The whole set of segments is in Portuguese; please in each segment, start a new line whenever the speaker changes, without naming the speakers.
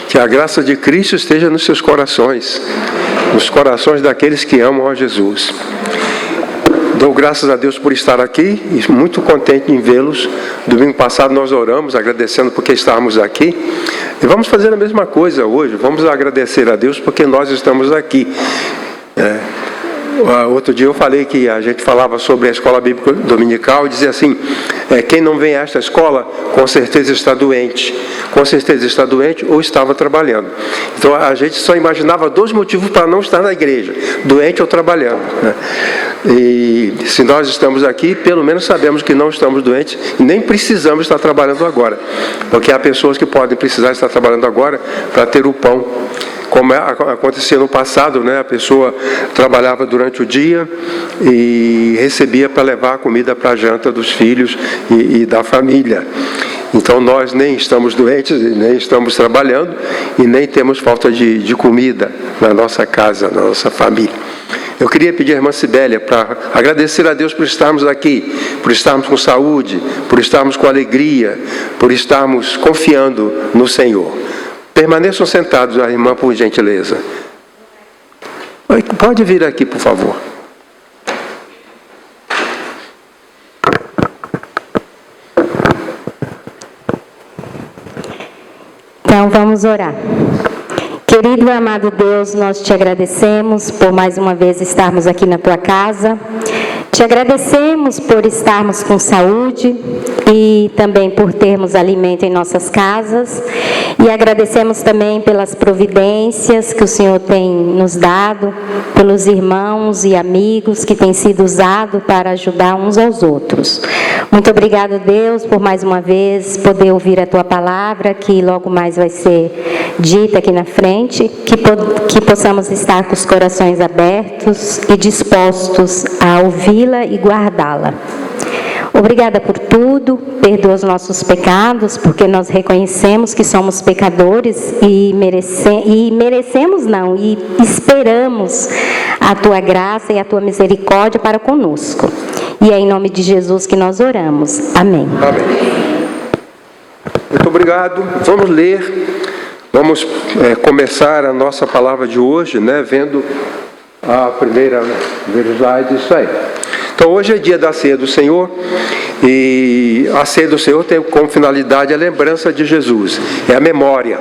Que a graça de Cristo esteja nos seus corações, nos corações daqueles que amam a Jesus. Dou graças a Deus por estar aqui e muito contente em vê-los. Domingo passado nós oramos, agradecendo porque estávamos aqui. E vamos fazer a mesma coisa hoje, vamos agradecer a Deus porque nós estamos aqui. Outro dia eu falei que a gente falava sobre a escola bíblica dominical e dizia assim, quem não vem a esta escola com certeza está doente. Com certeza está doente ou estava trabalhando. Então a gente só imaginava 2 motivos para não estar na igreja, doente ou trabalhando, né? E se nós estamos aqui, pelo menos sabemos que não estamos doentes e nem precisamos estar trabalhando agora. Porque há pessoas que podem precisar estar trabalhando agora para ter o pão. Como acontecia no passado, né? A pessoa trabalhava durante o dia e recebia para levar a comida para a janta dos filhos e da família. Então nós nem estamos doentes, nem estamos trabalhando e nem temos falta de comida na nossa casa, na nossa família. Eu queria pedir à irmã Cibélia para agradecer a Deus por estarmos aqui, por estarmos com saúde, por estarmos com alegria, por estarmos confiando no Senhor. Permaneçam sentados, a irmã, por gentileza. Pode vir aqui, por favor.
Então, vamos orar. Querido e amado Deus, nós te agradecemos por mais uma vez estarmos aqui na tua casa. Te agradecemos por estarmos com saúde e também por termos alimento em nossas casas. E agradecemos também pelas providências que o Senhor tem nos dado, pelos irmãos e amigos que têm sido usados para ajudar uns aos outros. Muito obrigado, Deus, por mais uma vez poder ouvir a tua palavra, que logo mais vai ser dita aqui na frente, que possamos estar com os corações abertos e dispostos a ouvi-la e guardá-la. Obrigada por tudo, perdoa os nossos pecados, porque nós reconhecemos que somos pecadores e esperamos a tua graça e a tua misericórdia para conosco. E é em nome de Jesus que nós oramos. Amém.
Amém. Muito obrigado. Vamos ler, vamos começar a nossa palavra de hoje, né, vendo a primeira slide, isso aí. Então hoje é dia da ceia do Senhor e a ceia do Senhor tem como finalidade a lembrança de Jesus, é a memória.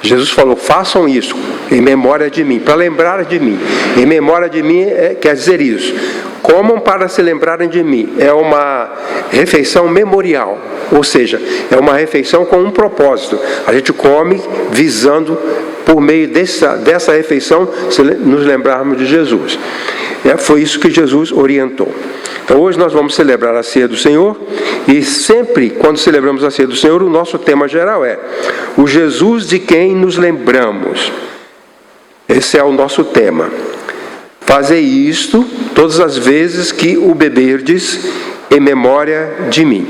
Jesus falou, façam isso em memória de mim, para lembrar de mim. Em memória de mim quer dizer isso, comam para se lembrarem de mim. É uma refeição memorial, ou seja, é uma refeição com um propósito. A gente come visando, por meio dessa refeição, nos lembrarmos de Jesus. Foi isso que Jesus orientou. Então hoje nós vamos celebrar a ceia do Senhor e sempre quando celebramos a ceia do Senhor, o nosso tema geral é o Jesus de quem nos lembramos. Esse é o nosso tema. Fazei isto todas as vezes que o beberdes em memória de mim.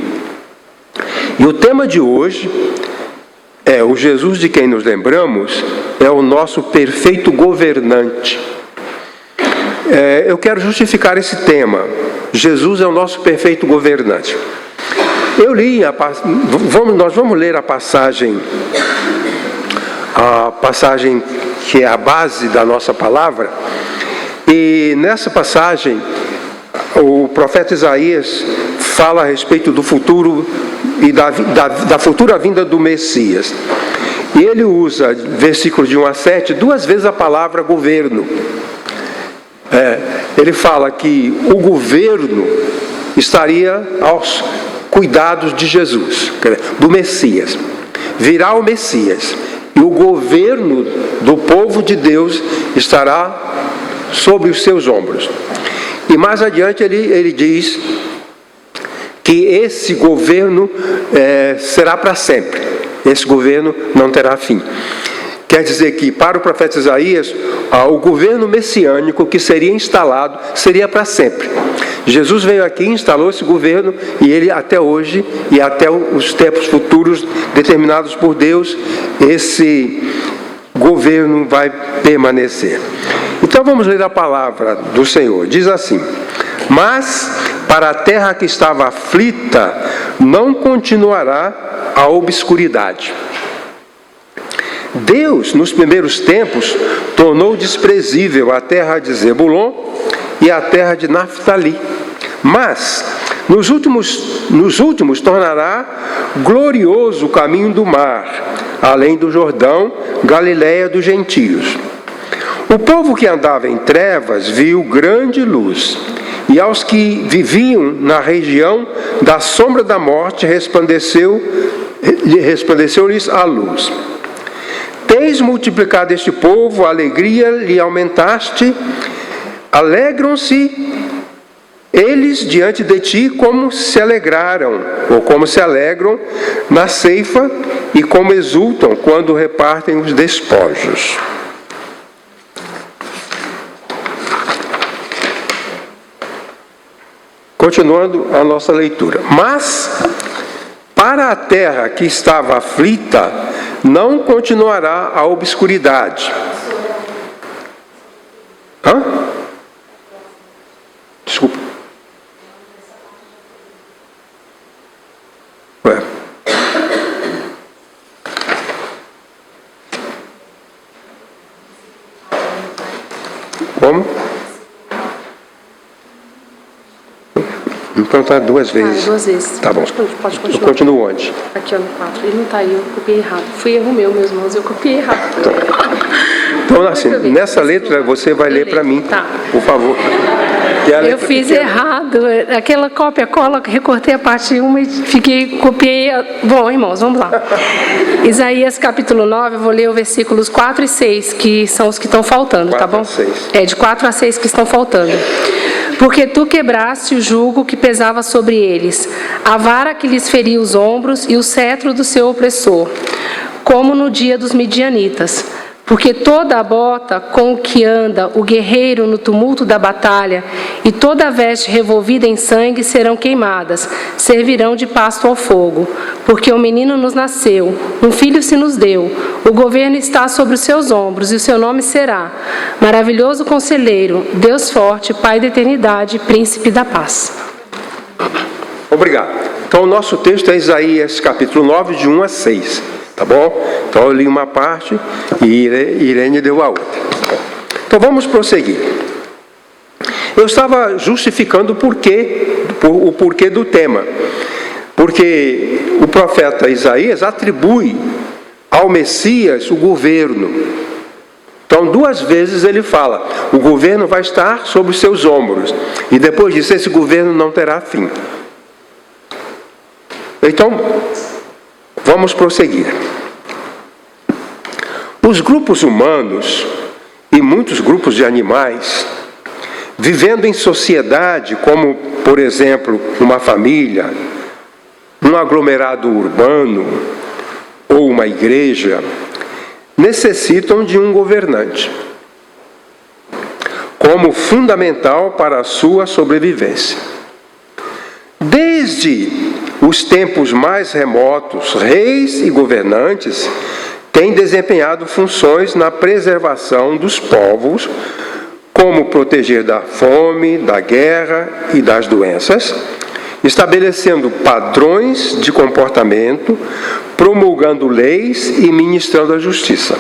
E o tema de hoje é o Jesus de quem nos lembramos é o nosso perfeito governante. Eu quero justificar esse tema. Jesus é o nosso perfeito governante. Eu li, nós vamos ler a passagem que é a base da nossa palavra. E nessa passagem, o profeta Isaías fala a respeito do futuro e da futura vinda do Messias. E ele usa, versículos de 1 a 7, 2 vezes a palavra governo. Ele fala que o governo estaria aos cuidados de Jesus, do Messias. Virá o Messias e o governo do povo de Deus estará sobre os seus ombros. E mais adiante ele diz que esse governo será para sempre. Esse governo não terá fim. Quer dizer que, para o profeta Isaías, o governo messiânico que seria instalado seria para sempre. Jesus veio aqui, instalou esse governo e ele até hoje e até os tempos futuros determinados por Deus, esse governo vai permanecer. Então vamos ler a palavra do Senhor. Diz assim: mas para a terra que estava aflita não continuará a obscuridade. Deus, nos primeiros tempos, tornou desprezível a terra de Zebulon e a terra de Naftali. Mas, nos últimos tornará glorioso o caminho do mar, além do Jordão, Galiléia dos gentios. O povo que andava em trevas viu grande luz, e aos que viviam na região da sombra da morte resplandeceu-lhes a luz. Tens multiplicado este povo, a alegria lhe aumentaste, alegram-se eles diante de ti como se alegraram, ou como se alegram na ceifa, e como exultam quando repartem os despojos. Continuando a nossa leitura. Mas, para a terra que estava aflita, não continuará a obscuridade. Desculpa. Como? Então está duas vezes.
Duas vezes.
Tá bom.
Pode continuar.
Eu continuo onde?
Aqui, ó, no 4. Ele não está aí, eu copiei errado. Foi erro meu, meus irmãos, eu copiei errado.
Então, assim, nessa letra você vai ler para mim,
Tá.
por favor.
Eu fiz errado. Aquela cópia cola, recortei a parte 1 e copiei. Bom, irmãos, vamos lá. Isaías capítulo 9, eu vou ler os versículos 4 e 6, que são os que estão faltando, tá
4
bom?
a 6.
É, de 4 a 6 que estão faltando. Porque tu quebraste o jugo que pesava sobre eles, a vara que lhes feria os ombros e o cetro do seu opressor, como no dia dos midianitas. Porque toda a bota com que anda o guerreiro no tumulto da batalha e toda a veste revolvida em sangue serão queimadas, servirão de pasto ao fogo. Porque um menino nos nasceu, um filho se nos deu, o governo está sobre os seus ombros e o seu nome será Maravilhoso Conselheiro, Deus Forte, Pai da Eternidade, Príncipe da Paz.
Obrigado. Então, o nosso texto é Isaías capítulo 9, de 1 a 6. Tá bom? Então eu li uma parte e Irene deu a outra. Então vamos prosseguir. Eu estava justificando o porquê do tema. Porque o profeta Isaías atribui ao Messias o governo. Então 2 vezes ele fala, o governo vai estar sobre os seus ombros. E depois disso, esse governo não terá fim. Então, vamos prosseguir. Os grupos humanos e muitos grupos de animais, vivendo em sociedade, como, por exemplo, uma família, um aglomerado urbano ou uma igreja, necessitam de um governante, como fundamental para a sua sobrevivência. Desde os tempos mais remotos, reis e governantes têm desempenhado funções na preservação dos povos, como proteger da fome, da guerra e das doenças, estabelecendo padrões de comportamento, promulgando leis e ministrando a justiça.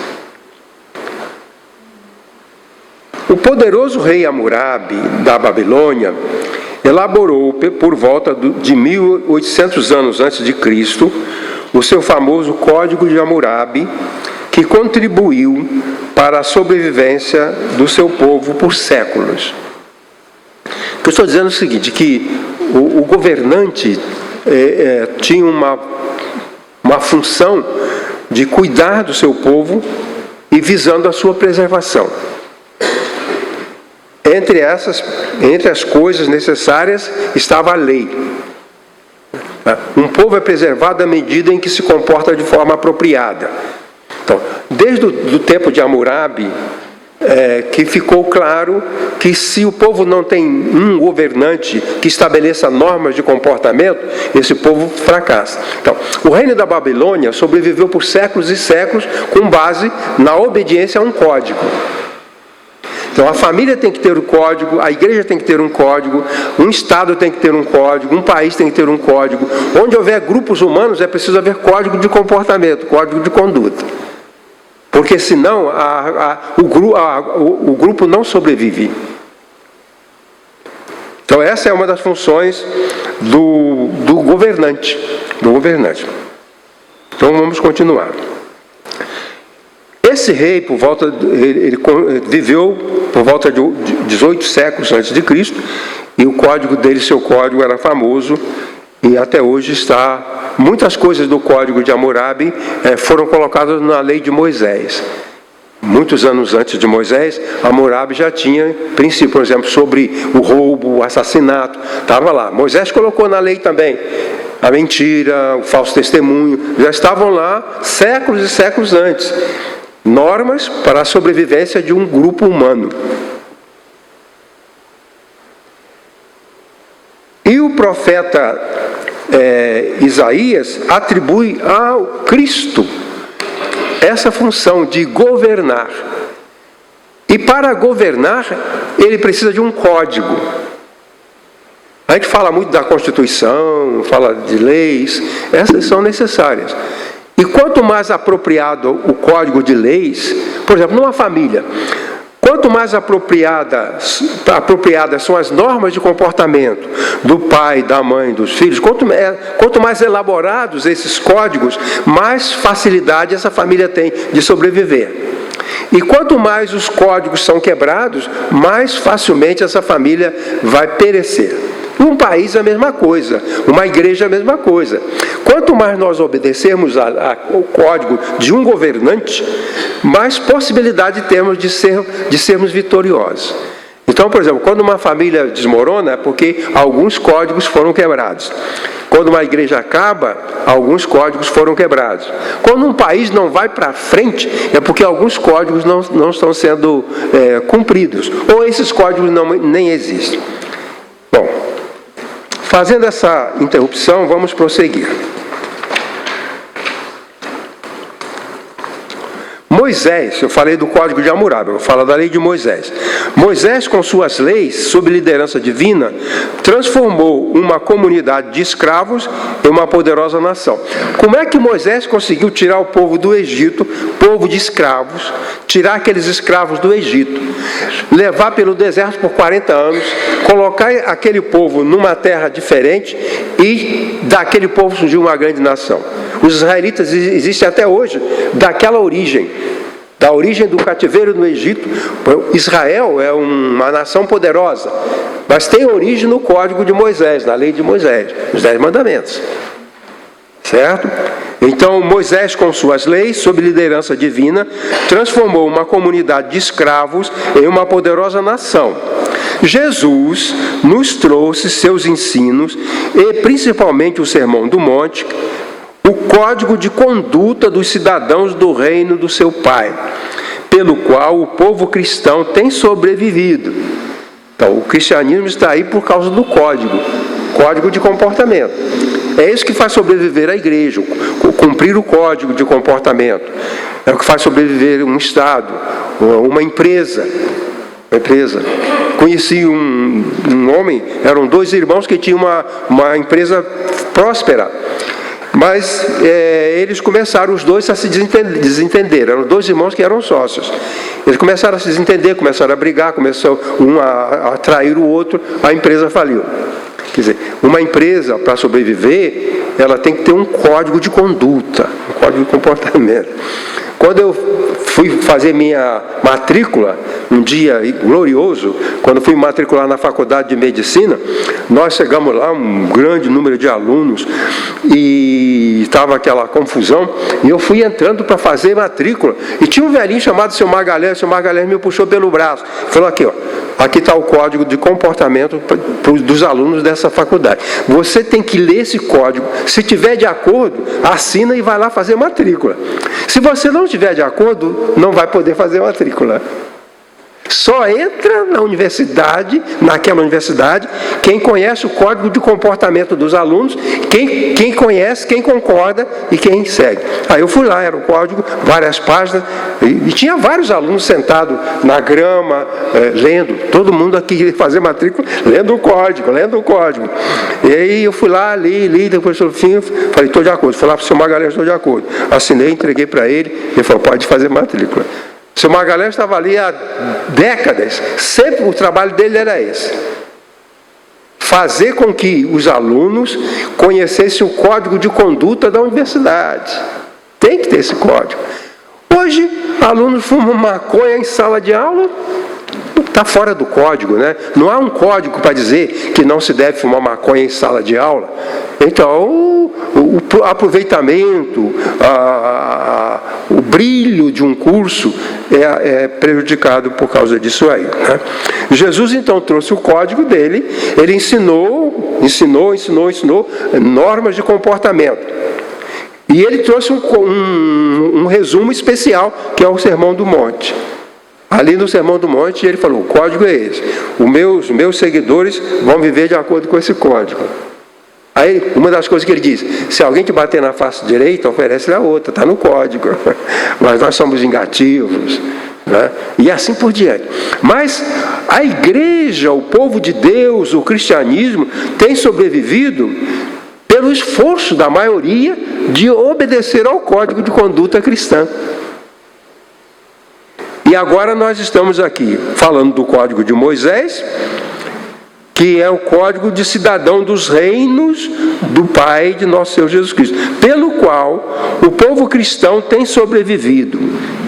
O poderoso rei Hammurabi da Babilônia elaborou, por volta de 1800 anos antes de Cristo, o seu famoso Código de Hammurabi, que contribuiu para a sobrevivência do seu povo por séculos. Eu estou dizendo o seguinte, que o governante tinha uma função de cuidar do seu povo e visando a sua preservação. Entre as coisas necessárias estava a lei. Um povo é preservado à medida em que se comporta de forma apropriada. Então, desde o tempo de Hammurabi, que ficou claro que se o povo não tem um governante que estabeleça normas de comportamento, esse povo fracassa. Então, o reino da Babilônia sobreviveu por séculos e séculos com base na obediência a um código. Então a família tem que ter um código, a igreja tem que ter um código, um estado tem que ter um código, um país tem que ter um código. Onde houver grupos humanos é preciso haver código de comportamento, código de conduta. Porque senão o grupo não sobrevive. Então essa é uma das funções do governante. Então vamos continuar. Esse rei, ele viveu por volta de 18 séculos antes de Cristo, e o código dele, seu código era famoso, e até hoje está. Muitas coisas do código de Hammurabi foram colocadas na lei de Moisés. Muitos anos antes de Moisés, Hammurabi já tinha princípio, por exemplo, sobre o roubo, o assassinato, estava lá. Moisés colocou na lei também a mentira, o falso testemunho, já estavam lá séculos e séculos antes. Normas para a sobrevivência de um grupo humano. E o profeta Isaías atribui ao Cristo essa função de governar. E para governar, ele precisa de um código. A gente fala muito da Constituição, fala de leis, essas são necessárias. E quanto mais apropriado o código de leis, por exemplo, numa família, quanto mais apropriadas são as normas de comportamento do pai, da mãe, dos filhos, quanto mais elaborados esses códigos, mais facilidade essa família tem de sobreviver. E quanto mais os códigos são quebrados, mais facilmente essa família vai perecer. Um país é a mesma coisa, uma igreja é a mesma coisa. Quanto mais nós obedecermos ao código de um governante, mais possibilidade temos de sermos vitoriosos. Então, por exemplo, quando uma família desmorona, é porque alguns códigos foram quebrados. Quando uma igreja acaba, alguns códigos foram quebrados. Quando um país não vai para frente, é porque alguns códigos não estão sendo cumpridos. Ou esses códigos nem existem. Bom, fazendo essa interrupção, vamos prosseguir. Moisés, eu falei do código de Hammurabi, eu vou falar da lei de Moisés. Moisés, com suas leis, sob liderança divina, transformou uma comunidade de escravos em uma poderosa nação. Como é que Moisés conseguiu tirar o povo do Egito, povo de escravos, tirar aqueles escravos do Egito, levar pelo deserto por 40 anos, colocar aquele povo numa terra diferente e daquele povo surgiu uma grande nação? Os israelitas existem até hoje, daquela origem, da origem do cativeiro no Egito. Israel é uma nação poderosa, mas tem origem no código de Moisés, na lei de Moisés, os 10 mandamentos. Certo? Então, Moisés, com suas leis, sob liderança divina, transformou uma comunidade de escravos em uma poderosa nação. Jesus nos trouxe seus ensinos, e principalmente o Sermão do Monte, o código de conduta dos cidadãos do reino do seu Pai, pelo qual o povo cristão tem sobrevivido. Então, o cristianismo está aí por causa do código de comportamento. É isso que faz sobreviver a igreja, cumprir o código de comportamento. É o que faz sobreviver um Estado, uma empresa. Conheci um homem, eram 2 irmãos que tinham uma empresa próspera. Mas eles começaram, os dois, a se desentender. Eram 2 irmãos que eram sócios. Eles começaram a se desentender, começaram a brigar, começou um a trair o outro, a empresa faliu. Quer dizer, uma empresa, para sobreviver, ela tem que ter um código de conduta, um código de comportamento. Quando eu fui fazer minha matrícula, um dia glorioso, quando fui matricular na faculdade de medicina, nós chegamos lá, um grande número de alunos, e estava aquela confusão, e eu fui entrando para fazer matrícula, e tinha um velhinho chamado Seu Magalhães. O Seu Magalhães me puxou pelo braço, falou: aqui, ó, aqui está o código de comportamento dos alunos dessa faculdade. Você tem que ler esse código, se tiver de acordo, assina e vai lá fazer matrícula. Se você não estiver de acordo, não vai poder fazer matrícula. Só entra naquela universidade, quem conhece o código de comportamento dos alunos, quem conhece, quem concorda e quem segue. Aí eu fui lá, era o código, várias páginas, e tinha vários alunos sentados na grama, lendo, todo mundo aqui ia fazer matrícula, lendo o código. E aí eu fui lá, li, depois no fim, falei, estou de acordo. Fui lá para o seu Magalhães, estou de acordo. Assinei, entreguei para ele, ele falou, pode fazer matrícula. O seu Magalhães estava ali há décadas, sempre o trabalho dele era esse. Fazer com que os alunos conhecessem o código de conduta da universidade. Tem que ter esse código. Hoje, alunos fumam maconha em sala de aula, está fora do código, né? Não há um código para dizer que não se deve fumar maconha em sala de aula. Então, o aproveitamento, o brilho de um curso é prejudicado por causa disso aí, né? Jesus, então, trouxe o código dele, ele ensinou normas de comportamento. E ele trouxe um resumo especial, que é o Sermão do Monte. Ali no Sermão do Monte, ele falou, o código é esse. Os meus seguidores vão viver de acordo com esse código. Aí, uma das coisas que ele diz, se alguém te bater na face direita, oferece-lhe a outra, está no código. Mas nós somos vingativos, né? E assim por diante. Mas a igreja, o povo de Deus, o cristianismo, tem sobrevivido pelo esforço da maioria de obedecer ao código de conduta cristã. E agora nós estamos aqui falando do código de Moisés, que é o código de cidadão dos reinos do Pai de nosso Senhor Jesus Cristo, pelo qual o povo cristão tem sobrevivido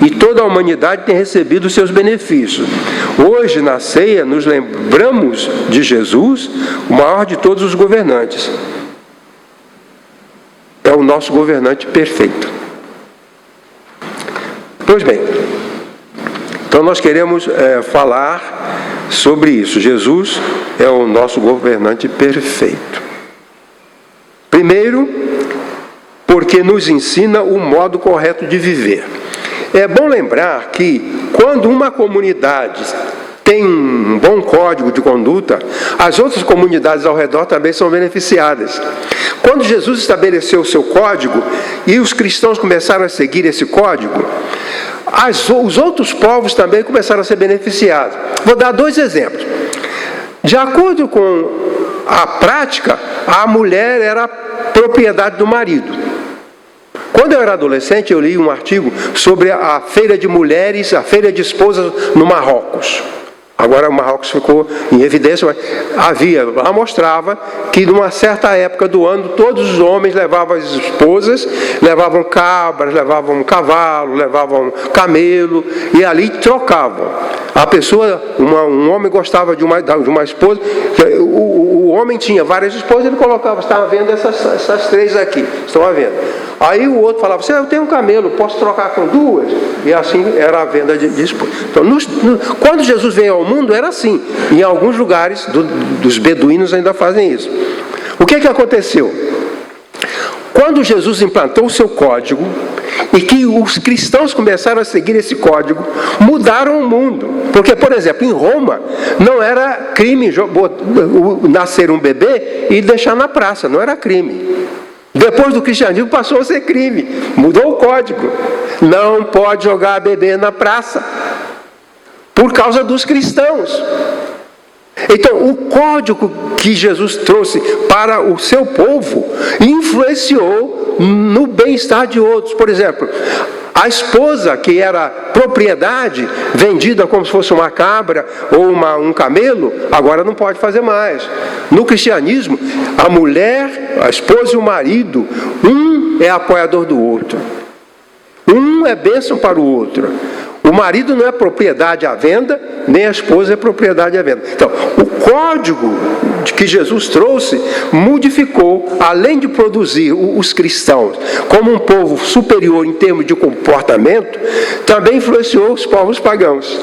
e toda a humanidade tem recebido os seus benefícios. Hoje, na ceia, nos lembramos de Jesus, o maior de todos os governantes. É o nosso governante perfeito. Pois bem, então nós queremos falar sobre isso. Jesus é o nosso governante perfeito. Primeiro, porque nos ensina o modo correto de viver. É bom lembrar que quando uma comunidade tem um bom código de conduta, as outras comunidades ao redor também são beneficiadas. Quando Jesus estabeleceu o seu código e os cristãos começaram a seguir esse código, os outros povos também começaram a ser beneficiados. Vou dar 2 exemplos. De acordo com a prática, a mulher era propriedade do marido. Quando eu era adolescente, eu li um artigo sobre a feira de mulheres, a feira de esposas no Marrocos. Agora o Marrocos ficou em evidência, mas lá mostrava que numa certa época do ano, todos os homens levavam as esposas, levavam cabras, levavam cavalo, levavam camelo, e ali trocavam. A pessoa, um homem gostava de uma esposa, o homem tinha várias esposas, ele colocava, estava vendo essas 3 aqui, estão à venda. Aí o outro falava assim, eu tenho um camelo, posso trocar com 2? E assim era a venda de esposa. Então, quando Jesus veio ao mundo, era assim. Em alguns lugares dos beduínos ainda fazem isso. O que aconteceu? Quando Jesus implantou o seu código, e que os cristãos começaram a seguir esse código, mudaram o mundo. Porque, por exemplo, em Roma, não era crime nascer um bebê e deixar na praça, não era crime. Depois do cristianismo passou a ser crime, mudou o código. Não pode jogar bebê na praça, por causa dos cristãos. Então, o código que Jesus trouxe para o seu povo influenciou no bem-estar de outros. Por exemplo, a esposa que era propriedade, vendida como se fosse uma cabra ou um camelo, agora não pode fazer mais. No cristianismo, a mulher, a esposa e o marido, um é apoiador do outro. Um é bênção para o outro. O marido não é propriedade à venda, nem a esposa é propriedade à venda. Então, o código que Jesus trouxe modificou, além de produzir os cristãos como um povo superior em termos de comportamento, também influenciou os povos pagãos.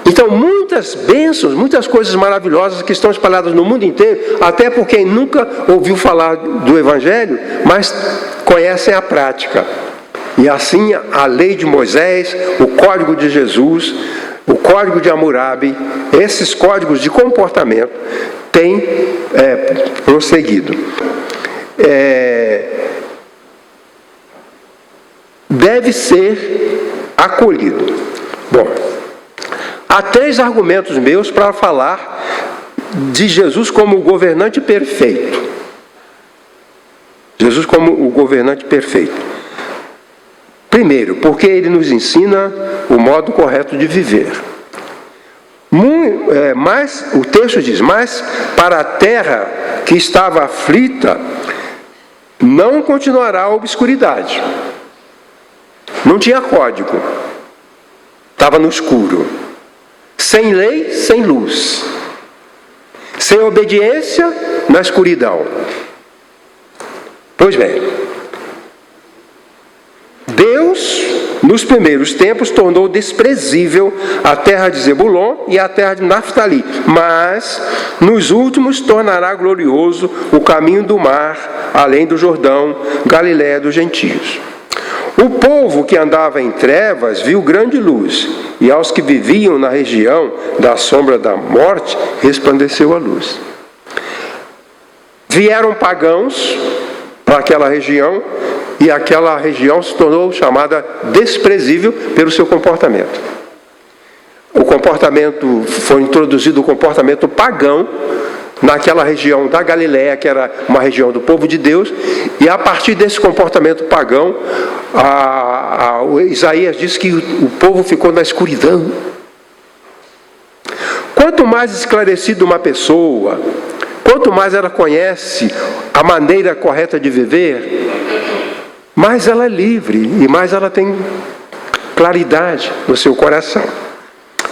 Então, muitas bênçãos, muitas coisas maravilhosas que estão espalhadas no mundo inteiro, até por quem nunca ouviu falar do Evangelho, mas conhecem a prática. E assim, a lei de Moisés, o código de Jesus, o Código de Hammurabi, esses códigos de comportamento têm prosseguido. Deve ser acolhido. Bom, há 3 argumentos meus para falar de Jesus como o governante perfeito. Jesus como o governante perfeito. Primeiro, porque ele nos ensina o modo correto de viver. Mas, o texto diz, mas para a terra que estava aflita, não continuará a obscuridade. Não tinha código. Estava no escuro. Sem lei, sem luz. Sem obediência, na escuridão. Pois bem, Deus, nos primeiros tempos, tornou desprezível a terra de Zebulon e a terra de Naftali, mas, nos últimos, tornará glorioso o caminho do mar, além do Jordão, Galiléia dos gentios. O povo que andava em trevas viu grande luz, e aos que viviam na região da sombra da morte, resplandeceu a luz. Vieram pagãos para aquela região, e aquela região se tornou chamada desprezível pelo seu comportamento. Foi introduzido o comportamento pagão naquela região da Galiléia, que era uma região do povo de Deus, e a partir desse comportamento pagão, Isaías diz que o povo ficou na escuridão. Quanto mais esclarecida uma pessoa, quanto mais ela conhece a maneira correta de viver, mais ela é livre e mais ela tem claridade no seu coração.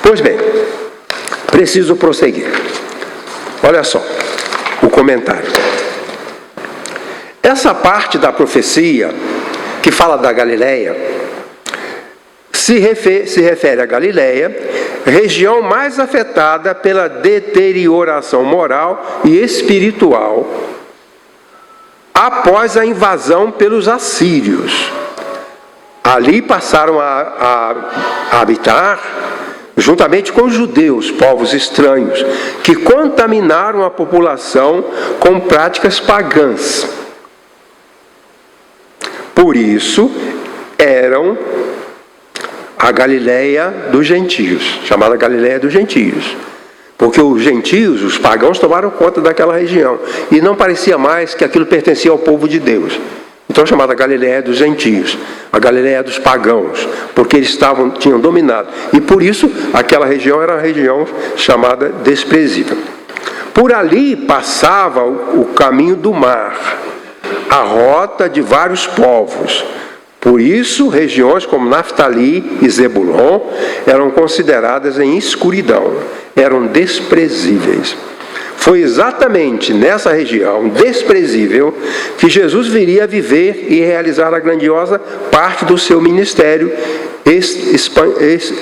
Pois bem, preciso prosseguir. Olha só o comentário. Essa parte da profecia que fala da Galiléia se refere à Galiléia, região mais afetada pela deterioração moral e espiritual após a invasão pelos assírios. Ali passaram a habitar, juntamente com os judeus, povos estranhos, que contaminaram a população com práticas pagãs. Por isso, eram a Galiléia dos gentios, chamada Galiléia dos gentios. Porque os gentios, os pagãos, tomaram conta daquela região. E não parecia mais que aquilo pertencia ao povo de Deus. Então, chamada Galiléia dos gentios, a Galiléia dos pagãos, porque eles tinham dominado. E por isso, aquela região era uma região chamada desprezível. Por ali passava o caminho do mar, a rota de vários povos. Por isso, regiões como Naftali e Zebulon eram consideradas em escuridão, eram desprezíveis. Foi exatamente nessa região desprezível que Jesus viria a viver e realizar a grandiosa parte do seu ministério,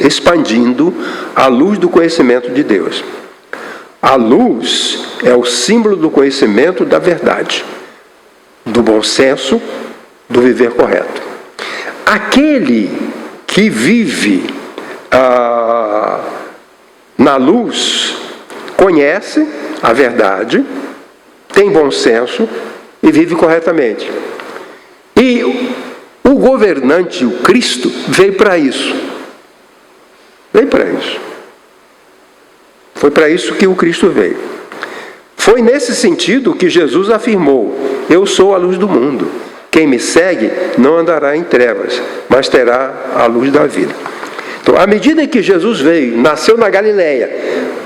expandindo a luz do conhecimento de Deus. A luz é o símbolo do conhecimento da verdade, do bom senso, do viver correto. Aquele que vive na luz conhece a verdade, tem bom senso e vive corretamente. E o governante, o Cristo, veio para isso. Veio para isso. Foi para isso que o Cristo veio. Foi nesse sentido que Jesus afirmou: eu sou a luz do mundo. Quem me segue não andará em trevas, mas terá a luz da vida. Então, à medida que Jesus veio, nasceu na Galiléia,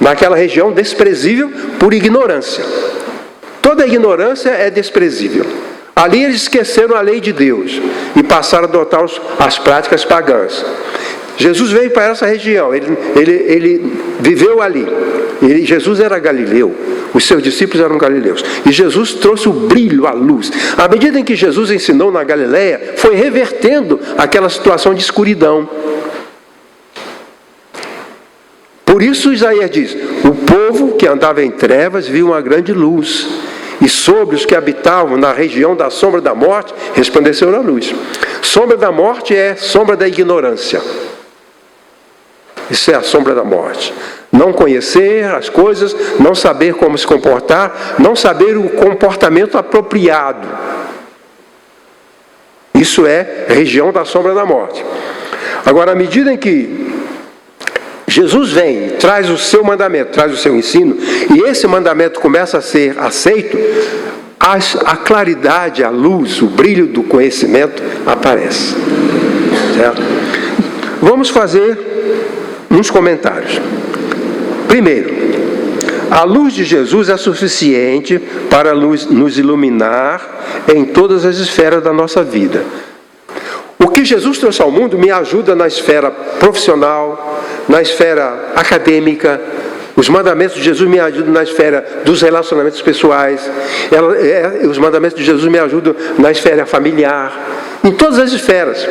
naquela região desprezível por ignorância. Toda ignorância é desprezível. Ali eles esqueceram a lei de Deus e passaram a adotar as práticas pagãs. Jesus veio para essa região, ele viveu ali. Jesus era galileu, os seus discípulos eram galileus. E Jesus trouxe o brilho, a luz. À medida em que Jesus ensinou na Galiléia, foi revertendo aquela situação de escuridão. Por isso Isaías diz: o povo que andava em trevas viu uma grande luz, e sobre os que habitavam na região da sombra da morte resplandeceu a luz. Sombra da morte é sombra da ignorância. Isso é a sombra da morte. Não conhecer as coisas, não saber como se comportar, não saber o comportamento apropriado. Isso é região da sombra da morte. Agora, à medida em que Jesus vem, traz o seu mandamento, traz o seu ensino, e esse mandamento começa a ser aceito, a claridade, a luz, o brilho do conhecimento aparece. Certo? Vamos fazer uns comentários. Primeiro, a luz de Jesus é suficiente para nos iluminar em todas as esferas da nossa vida. O que Jesus trouxe ao mundo me ajuda na esfera profissional, na esfera acadêmica. Os mandamentos de Jesus me ajudam na esfera dos relacionamentos pessoais. Os mandamentos de Jesus me ajudam na esfera familiar. Em todas as esferas.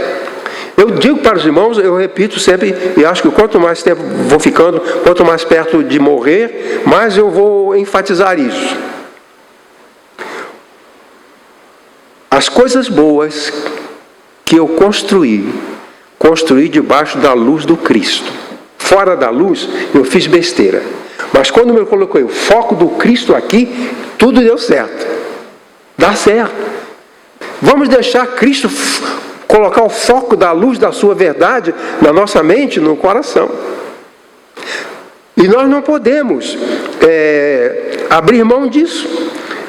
Eu digo para os irmãos, eu repito sempre, e acho que quanto mais tempo vou ficando, quanto mais perto de morrer, mais eu vou enfatizar isso. As coisas boas que eu construí debaixo da luz do Cristo. Fora da luz, eu fiz besteira. Mas quando eu coloquei o foco do Cristo aqui, tudo deu certo. Dá certo. Vamos deixar Cristo colocar o foco da luz da sua verdade na nossa mente, no coração. E nós não podemos abrir mão disso.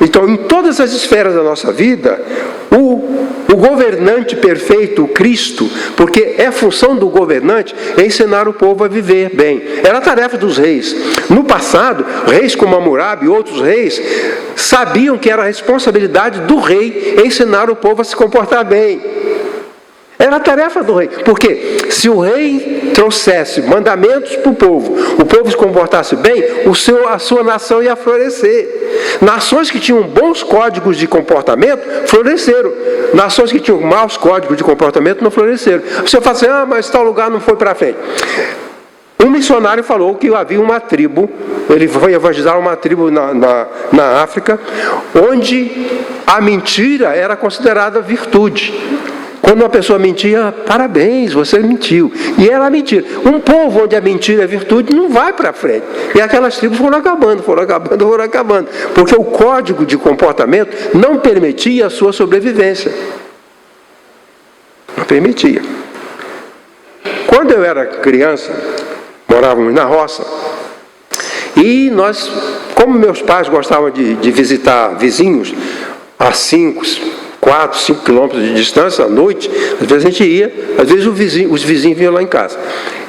Então, em todas as esferas da nossa vida, o governante perfeito, o Cristo, porque é função do governante ensinar o povo a viver bem. Era a tarefa dos reis. No passado, reis como Hammurabi e outros reis sabiam que era a responsabilidade do rei ensinar o povo a se comportar bem. Era a tarefa do rei, porque se o rei trouxesse mandamentos para o povo se comportasse bem, a sua nação ia florescer. Nações que tinham bons códigos de comportamento, floresceram. Nações que tinham maus códigos de comportamento, não floresceram. Você fala assim, mas tal lugar não foi para frente. Um missionário falou que havia uma tribo, ele foi evangelizar uma tribo na África, onde a mentira era considerada virtude. Quando uma pessoa mentia, parabéns, você mentiu. E era mentira. Um povo onde a mentira é virtude não vai para frente. E aquelas tribos foram acabando. Porque o código de comportamento não permitia a sua sobrevivência. Não permitia. Quando eu era criança, morávamos na roça, e nós, como meus pais gostavam de visitar vizinhos a 4, 5 quilômetros de distância, à noite, às vezes a gente ia, às vezes os vizinhos vinham lá em casa.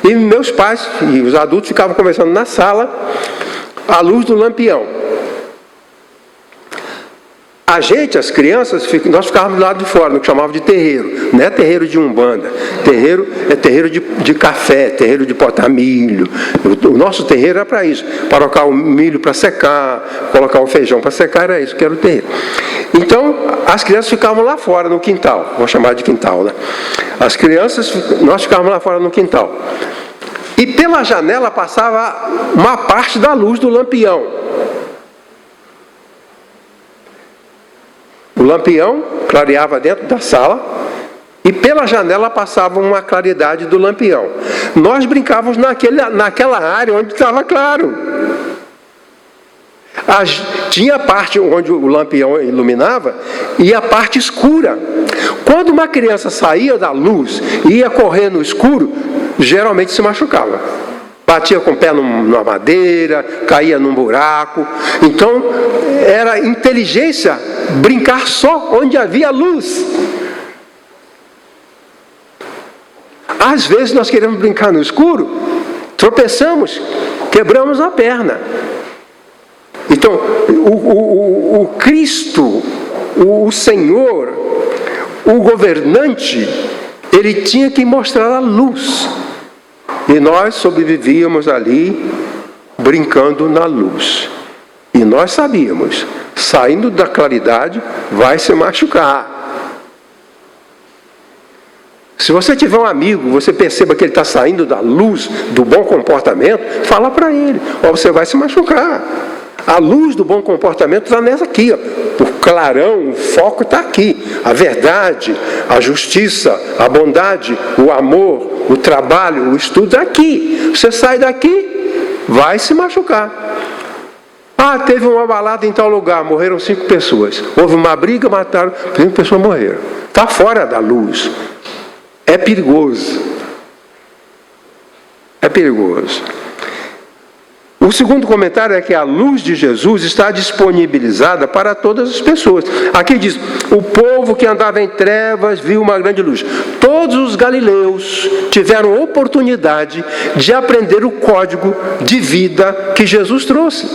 E meus pais e os adultos ficavam conversando na sala, à luz do lampião. A gente, as crianças, nós ficávamos do lado de fora, no que chamava de terreiro. Não é terreiro de umbanda. Terreiro é terreiro de café, terreiro de botar milho. O nosso terreiro era para isso. Para colocar o milho para secar, colocar o feijão para secar, era isso que era o terreiro. Então, as crianças ficavam lá fora, no quintal. Vou chamar de quintal, né? Nós ficávamos lá fora no quintal. E pela janela passava uma parte da luz do lampião. O lampião clareava dentro da sala e pela janela passava uma claridade do lampião. Nós brincávamos naquela área onde estava claro. Tinha a parte onde o lampião iluminava e a parte escura. Quando uma criança saía da luz e ia correr no escuro, geralmente se machucava. Batia com o pé numa madeira, caía num buraco. Então, era inteligência brincar só onde havia luz. Às vezes nós queremos brincar no escuro, tropeçamos, quebramos a perna. Então, o Cristo, o Senhor, o governante, ele tinha que mostrar a luz. E nós sobrevivíamos ali, brincando na luz. E nós sabíamos, saindo da claridade, vai se machucar. Se você tiver um amigo, você perceba que ele está saindo da luz, do bom comportamento, fala para ele, você vai se machucar. A luz do bom comportamento está nessa aqui, ó. O clarão, o foco está aqui. A verdade, a justiça, a bondade, o amor, o trabalho, o estudo está aqui. Você sai daqui, vai se machucar. Ah, teve uma balada em tal lugar, morreram 5 pessoas. Houve uma briga, mataram, 5 pessoas morreram. Está fora da luz. É perigoso. É perigoso. O segundo comentário é que a luz de Jesus está disponibilizada para todas as pessoas. Aqui diz, o povo que andava em trevas viu uma grande luz. Todos os galileus tiveram oportunidade de aprender o código de vida que Jesus trouxe.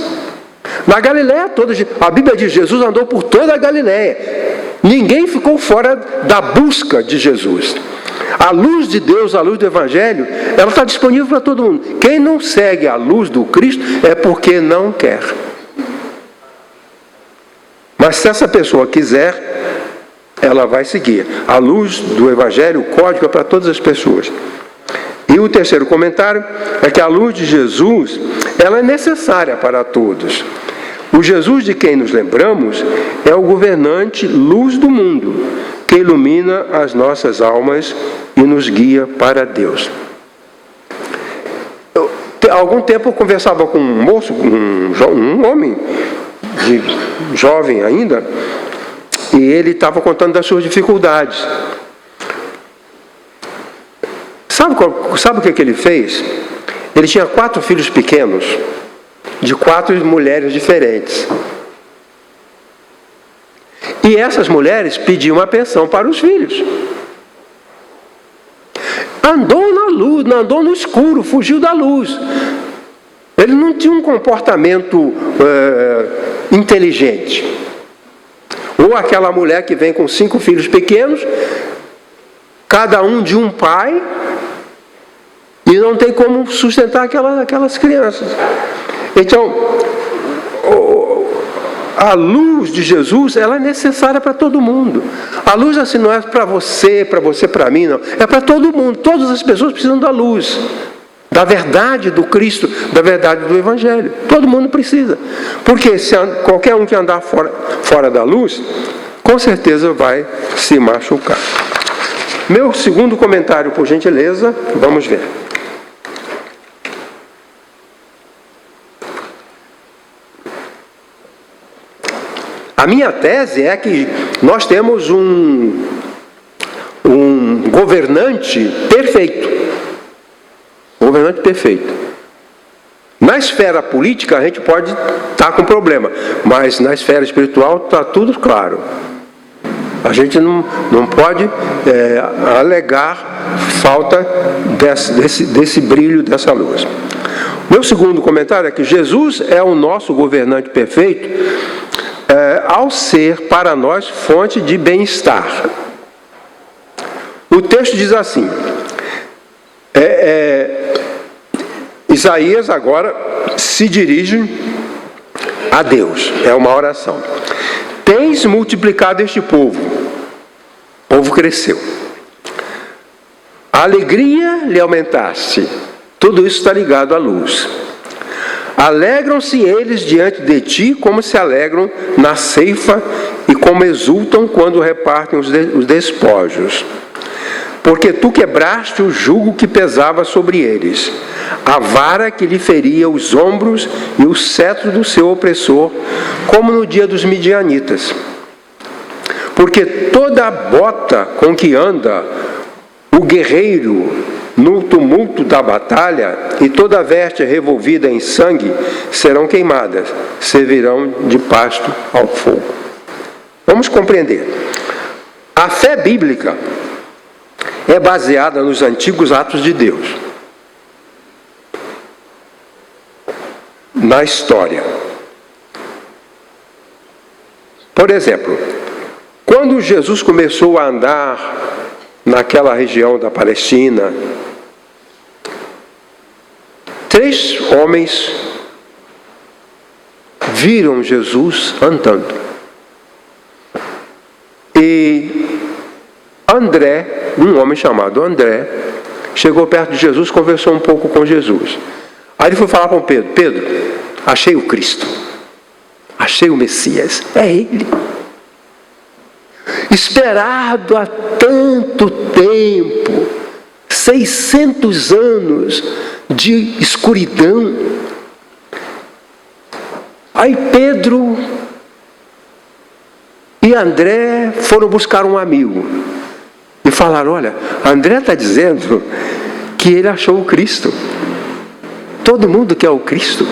Na Galileia toda, a Bíblia diz, Jesus andou por toda a Galileia. Ninguém ficou fora da busca de Jesus. A luz de Deus, a luz do Evangelho, ela está disponível para todo mundo. Quem não segue a luz do Cristo é porque não quer. Mas se essa pessoa quiser, ela vai seguir. A luz do Evangelho, o código é para todas as pessoas. E o terceiro comentário é que a luz de Jesus, ela é necessária para todos. O Jesus de quem nos lembramos é o governante luz do mundo, que ilumina as nossas almas e nos guia para Deus. Há algum tempo eu conversava com um moço, um homem, jovem ainda, e ele estava contando das suas dificuldades. Sabe o que ele fez? Ele tinha 4 filhos pequenos, de 4 mulheres diferentes. E essas mulheres pediam uma pensão para os filhos. Andou na luz, não andou no escuro, fugiu da luz. Ele não tinha um comportamento inteligente. Ou aquela mulher que vem com 5 filhos pequenos, cada um de um pai, e não tem como sustentar aquelas crianças. Então, a luz de Jesus, ela é necessária para todo mundo. A luz assim não é para você, para mim, não. É para todo mundo. Todas as pessoas precisam da luz, da verdade do Cristo, da verdade do Evangelho. Todo mundo precisa. Porque se qualquer um que andar fora da luz, com certeza vai se machucar. Meu segundo comentário, por gentileza, vamos ver. A minha tese é que nós temos um governante perfeito. Um governante perfeito. Na esfera política a gente pode estar com problema, mas na esfera espiritual está tudo claro. A gente não pode alegar falta desse brilho, dessa luz. Meu segundo comentário é que Jesus é o nosso governante perfeito, ao ser para nós fonte de bem-estar. O texto diz assim, Isaías agora se dirige a Deus, é uma oração. Tens multiplicado este povo, o povo cresceu. A alegria lhe aumentaste, tudo isso está ligado à luz. Alegram-se eles diante de ti como se alegram na ceifa e como exultam quando repartem os despojos. Porque tu quebraste o jugo que pesava sobre eles, a vara que lhe feria os ombros e o cetro do seu opressor, como no dia dos midianitas. Porque toda a bota com que anda o guerreiro no tumulto da batalha, e toda a veste revolvida em sangue serão queimadas, servirão de pasto ao fogo. Vamos compreender. A fé bíblica é baseada nos antigos atos de Deus, na história. Por exemplo, quando Jesus começou a andar naquela região da Palestina, 3 homens viram Jesus andando. E André, um homem chamado André, chegou perto de Jesus, conversou um pouco com Jesus. Aí ele foi falar com Pedro, Pedro, achei o Cristo. achei o Messias, é Ele. Esperado há tanto tempo, 600 anos de escuridão. Aí Pedro e André foram buscar um amigo e falaram: olha, André está dizendo que ele achou o Cristo. Todo mundo quer o Cristo.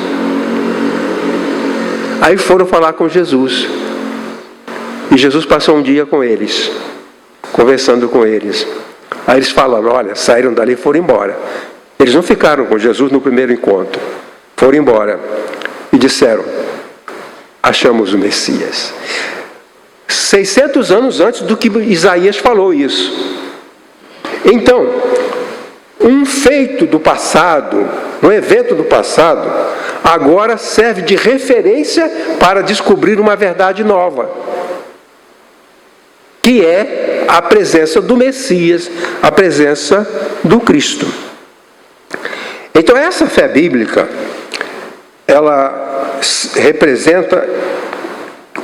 Aí foram falar com Jesus. E Jesus passou um dia com eles, conversando com eles. Aí eles falaram: olha, saíram dali e foram embora. Eles não ficaram com Jesus no primeiro encontro. Foram embora e disseram: achamos o Messias. 600 anos antes do que Isaías falou isso. Então, um feito do passado, um evento do passado, agora serve de referência para descobrir uma verdade nova, que é a presença do Messias, a presença do Cristo. Então essa fé bíblica, ela representa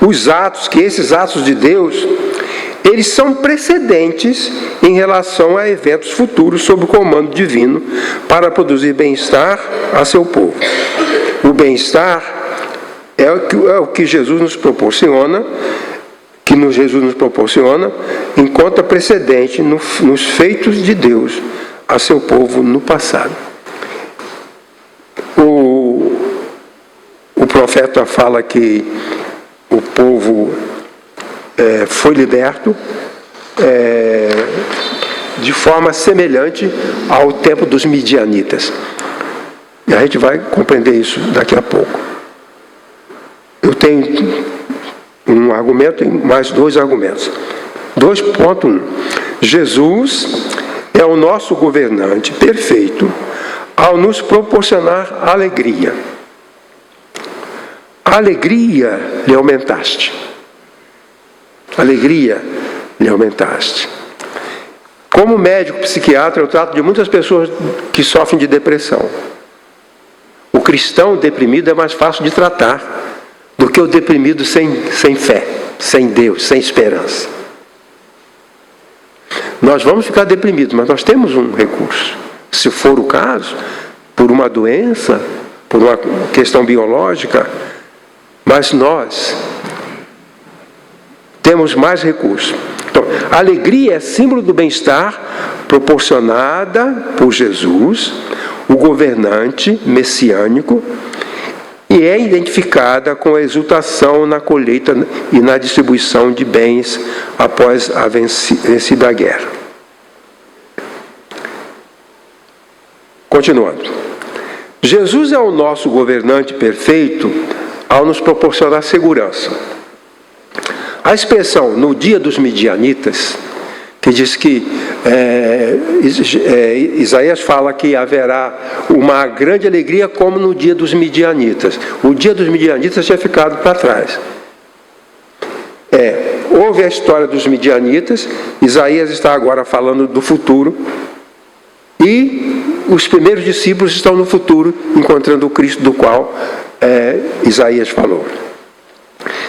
os atos, que esses atos de Deus, eles são precedentes em relação a eventos futuros sob o comando divino para produzir bem-estar a seu povo. O bem-estar é o que Jesus nos proporciona, Jesus nos proporciona, encontra precedente nos feitos de Deus a seu povo no passado. O profeta fala que o povo foi liberto de forma semelhante ao tempo dos midianitas. E a gente vai compreender isso daqui a pouco. Eu tenho um argumento e mais dois argumentos. 2.1. Jesus é o nosso governante perfeito ao nos proporcionar alegria. Alegria lhe aumentaste. Alegria lhe aumentaste. Como médico psiquiatra, eu trato de muitas pessoas que sofrem de depressão. O cristão deprimido é mais fácil de tratar do que o deprimido sem fé, sem Deus, sem esperança. Nós vamos ficar deprimidos, mas nós temos um recurso. Se for o caso, por uma doença, por uma questão biológica, mas nós temos mais recursos. Então, a alegria é símbolo do bem-estar proporcionada por Jesus, o governante messiânico, e é identificada com a exultação na colheita e na distribuição de bens após a vencida guerra. Continuando. Jesus é o nosso governante perfeito ao nos proporcionar segurança. A expressão "no dia dos midianitas", que diz que Isaías fala que haverá uma grande alegria como no dia dos midianitas. O dia dos midianitas tinha ficado para trás. Houve a história dos midianitas, Isaías está agora falando do futuro, e os primeiros discípulos estão no futuro, encontrando o Cristo do qual Isaías falou.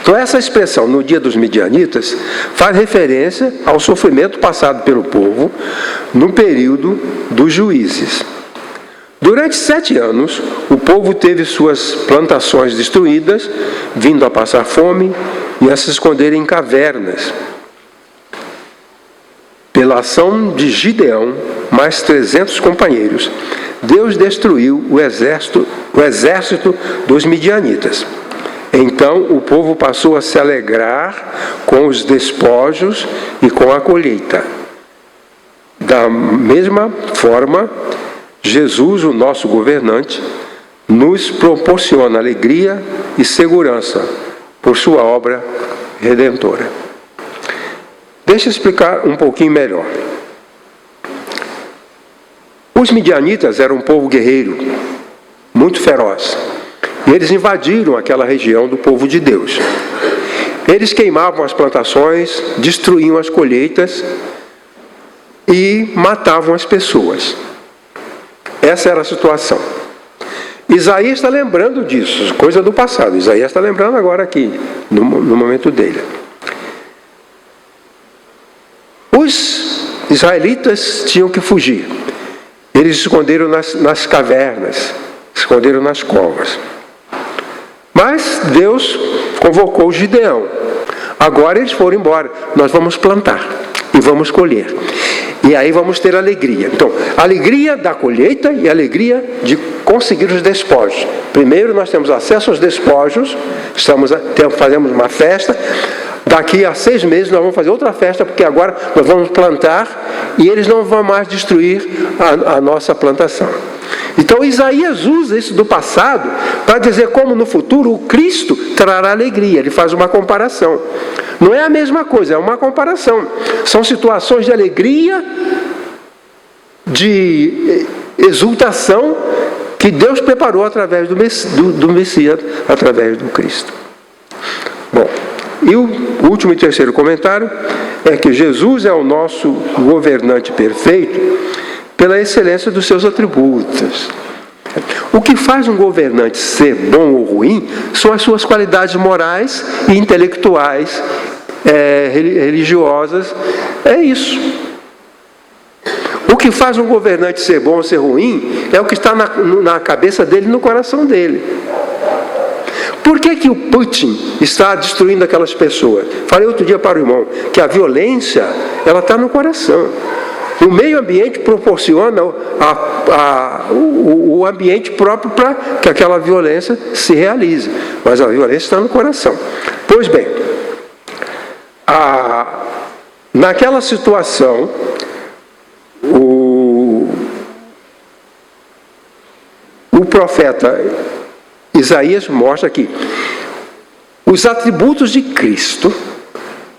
Então essa expressão, no dia dos midianitas, faz referência ao sofrimento passado pelo povo no período dos juízes. Durante 7 anos, o povo teve suas plantações destruídas, vindo a passar fome e a se esconder em cavernas. Pela ação de Gideão, mais 300 companheiros, Deus destruiu o exército dos midianitas. Então o povo passou a se alegrar com os despojos e com a colheita. Da mesma forma, Jesus, o nosso governante, nos proporciona alegria e segurança por sua obra redentora. Deixa eu explicar um pouquinho melhor. Os midianitas eram um povo guerreiro, muito feroz. E eles invadiram aquela região do povo de Deus. Eles queimavam as plantações, destruíam as colheitas e matavam as pessoas. Essa era a situação. Isaías está lembrando disso, coisa do passado. Isaías está lembrando agora aqui, no momento dele. Os israelitas tinham que fugir. Eles se esconderam nas cavernas, se esconderam nas covas. Mas Deus convocou Gideão. Agora eles foram embora. Nós vamos plantar e vamos colher. E aí vamos ter alegria. Então, alegria da colheita e alegria de conseguir os despojos. Primeiro nós temos acesso aos despojos, fazemos uma festa. Daqui a 6 meses nós vamos fazer outra festa, porque agora nós vamos plantar e eles não vão mais destruir a nossa plantação. Então Isaías usa isso do passado para dizer como no futuro o Cristo trará alegria. Ele faz uma comparação. Não é a mesma coisa, é uma comparação. São situações de alegria, de exultação que Deus preparou através do Messias, através do Cristo. Bom, e o último e terceiro comentário é que Jesus é o nosso governante perfeito pela excelência dos seus atributos. O que faz um governante ser bom ou ruim são as suas qualidades morais e intelectuais, religiosas. É isso. O que faz um governante ser bom ou ser ruim é o que está na cabeça dele e no coração dele. Por que o Putin está destruindo aquelas pessoas? Falei outro dia para o irmão que a violência ela está no coração. O meio ambiente proporciona o ambiente próprio para que aquela violência se realize. Mas a violência está no coração. Pois bem, naquela situação, o profeta Isaías mostra que os atributos de Cristo,